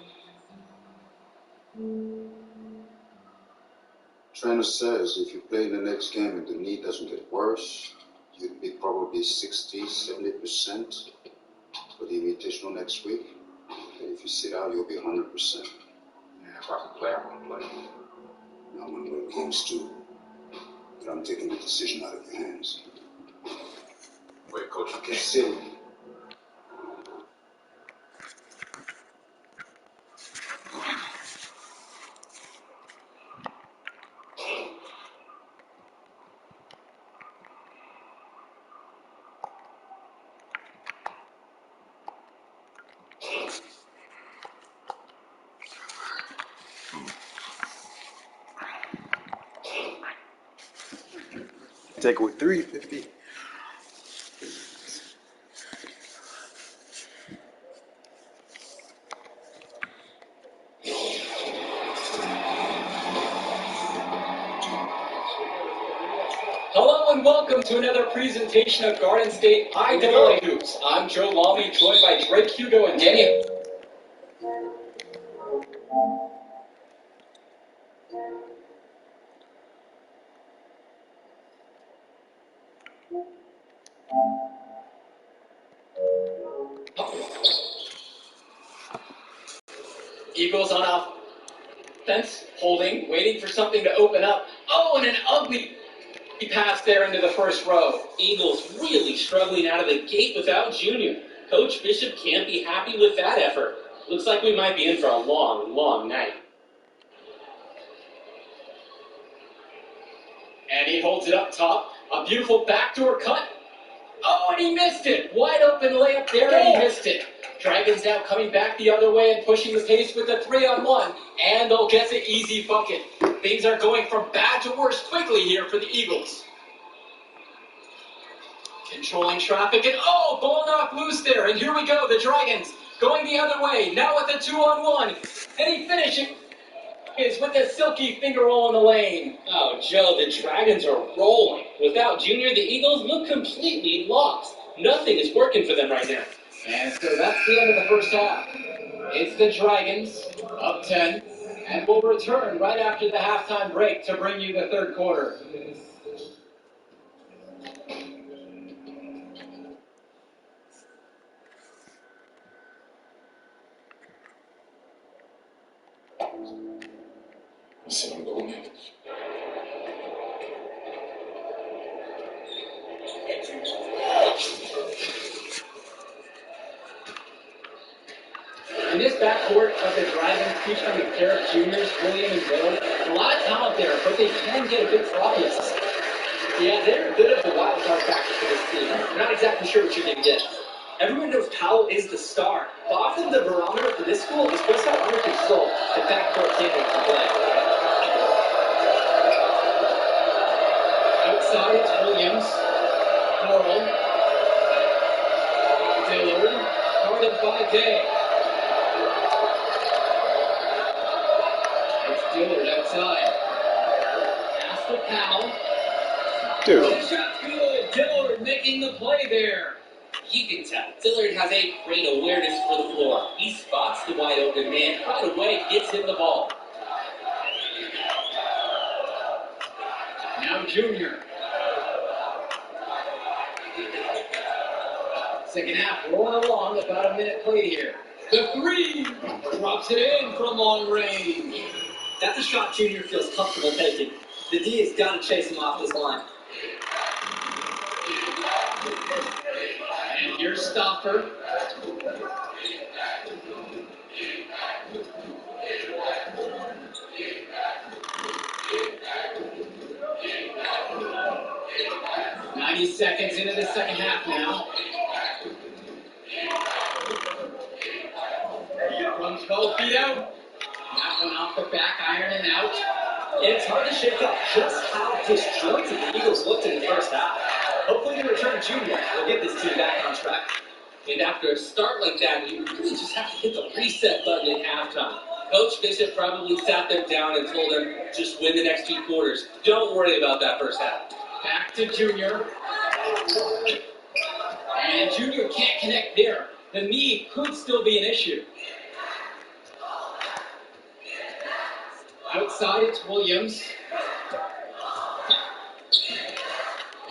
Trainer says if you play the next game and the knee doesn't get worse, you'd be probably 60-70% for the invitational next week. And if you sit out, you'll be 100%. Yeah, if I can play, I want to play. I want to win games too. But I'm taking the decision out of your hands. Wait, coach, you can't. Silly. take away 350. Hello and welcome to another presentation of Garden State IAA Hoops. I'm Joe Lawley, joined by Drake Hugo and Demi. Eagles on offense, holding, waiting for something to open up. Oh, and an ugly pass there into the first row. Eagles really struggling out of the gate without Junior. Coach Bishop can't be happy with that effort. Looks like we might be in for a long, long night. And he holds it up top. A beautiful backdoor cut. Oh, and he missed it. Wide open layup there, and he missed it. Dragons now coming back the other way and pushing the pace with a 3-on-1. And they'll get the easy bucket. Things are going from bad to worse quickly here for the Eagles. Controlling traffic, and oh, ball knocked loose there. And here we go, the Dragons going the other way. Now with the 2-on-1. And he finishes with a silky finger roll in the lane. Oh, Joe, the Dragons are rolling. Without Junior, the Eagles look completely lost. Nothing is working for them right now. And so that's the end of the first half. It's the Dragons up 10, and we'll return right after the halftime break to bring you the third quarter. See, I'm going in. In this backcourt of the Dragons, featuring a pair of juniors, William and Bill, a lot of talent there, but they can get a bit frothless. Yeah, they're a bit of a wild card factor for this team. We're not exactly sure what you're going to get. Everyone knows Powell is the star, but often the barometer for this school is just how under control the backcourt teammates can play. Outside, it's Williams, Coral, Dillard, guarded by Day. It's Dillard outside. Pass to Powell. Dude. The shot's good. Dillard making the play there. You can tell Dillard has a great awareness for the floor. He spots the wide open man right away, gets him the ball. Now Junior. Second half rolling along, about a minute played here. The three drops it in from long range. That's a shot Junior feels comfortable taking. The D has got to chase him off this line. And here's Stopper. Seconds into the second half now. From 12 feet out. That one off the back iron and out. And it's hard to shake up just how disjointed the Eagles looked in the first half. Hopefully the return of Junior will get this team back on track. And after a start like that, you really just have to hit the reset button at halftime. Coach Bishop probably sat them down and told them, just win the next 2 quarters. Don't worry about that first half. Back to Junior. And Junior can't connect there. The knee could still be an issue. Outside, it's Williams.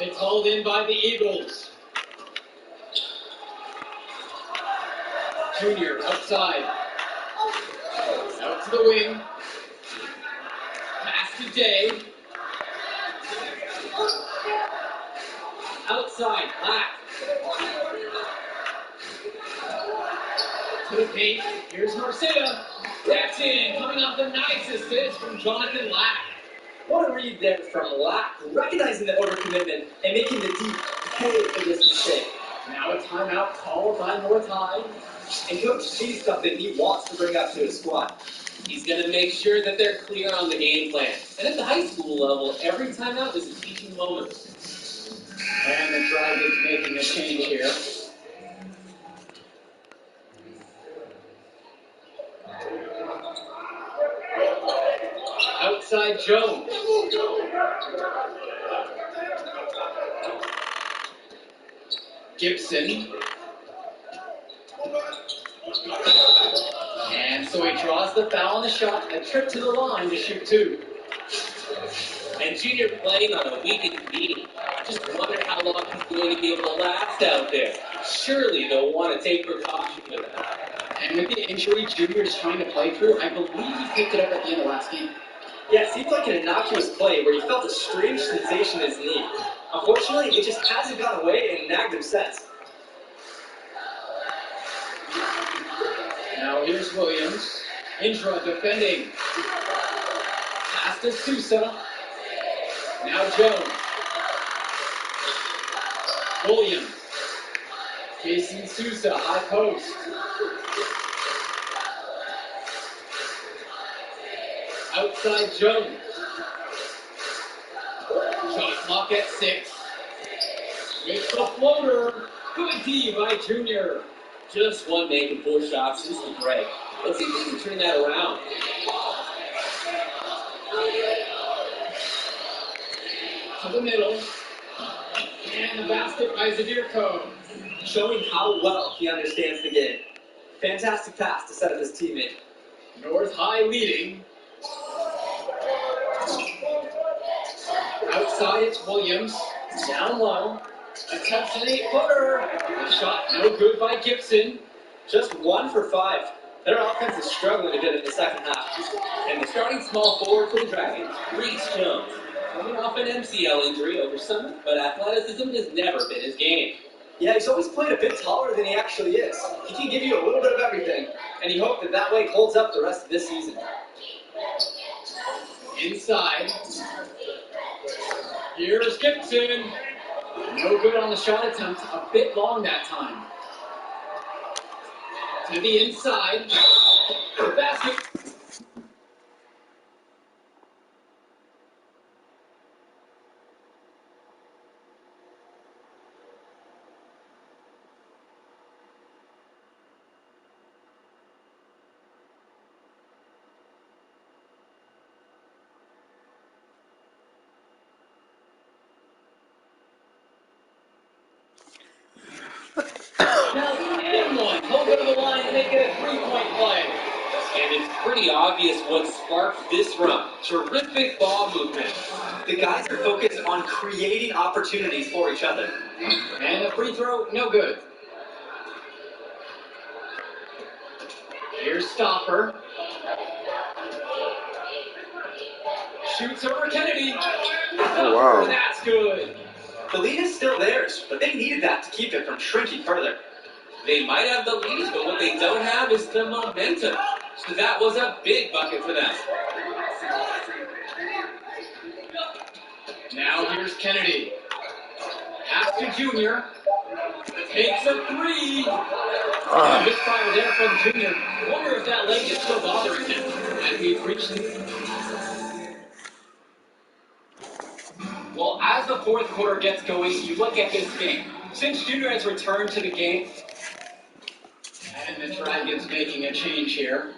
It's hauled in by the Eagles. Junior outside. Out to the wing. Pass to Day. Outside, Black. To the paint. Here's Marcella. That's in. Coming off the nice assist from Jonathan Lack. What a read there from Lack, recognizing the over-commitment and making the D pay for this mistake. Now a timeout called by North High. And Coach sees something he wants to bring up to his squad. He's going to make sure that they're clear on the game plan. And at the high school level, every timeout is a teaching moment. Dragons making a change here. Outside Jones. Gibson. And so he draws the foul on the shot, a trip to the line to shoot 2. And Junior playing on a weakened knee. Just wonder how long he's going to be able to last out there. Surely they'll want to take precaution with that. And with the injury Junior's trying to play through, I believe he picked it up at the end of last game. Yeah, it seemed like an innocuous play where he felt a strange sensation in his knee. Unfortunately, it just hasn't gone away and nagged him since. Now here's Williams. Indra defending. Pass to Sousa. Now Jones. Williams. Jason Sousa, high post. Outside Jones. Shot clock at 6. With the floater. Good D by Junior. Just one making 4 shots since the break. Let's see if we can turn that around. To the middle. And the basket by Zadirko. Showing how well he understands the game. Fantastic pass to set up his teammate. North High leading. Outside it's Williams. Down low. Attempts an 8-footer. The shot no good by Gibson. Just 1 for 5. Their offense is struggling a bit in the second half. And the starting small forward for the Dragons, Reese Jones, coming off an MCL injury over summer, but athleticism has never been his game. Yeah, he's always played a bit taller than he actually is. He can give you a little bit of everything, and you hope that that way holds up the rest of this season. Inside. Here's Gibson. No good on the shot attempt. A bit long that time. To the inside. The basket. Now, in one. He'll go to the line and make it a 3-point play. And it's pretty obvious what sparked this run. Terrific ball movement. The guys are focused on creating opportunities for each other. And the free throw, no good. Here's Stopper. Shoots over Kennedy. Oh, wow. That's good. The lead is still theirs, but they needed that to keep it from shrinking further. They might have the lead, but what they don't have is the momentum. So that was a big bucket for them. Now here's Kennedy. Pass to Junior. Takes a 3. Misfire there from Junior. Wonder if that leg is still bothering him as we reach the... Well, as the fourth quarter gets going, you look at this game. Since Junior has returned to the game, and the Dragons making a change here.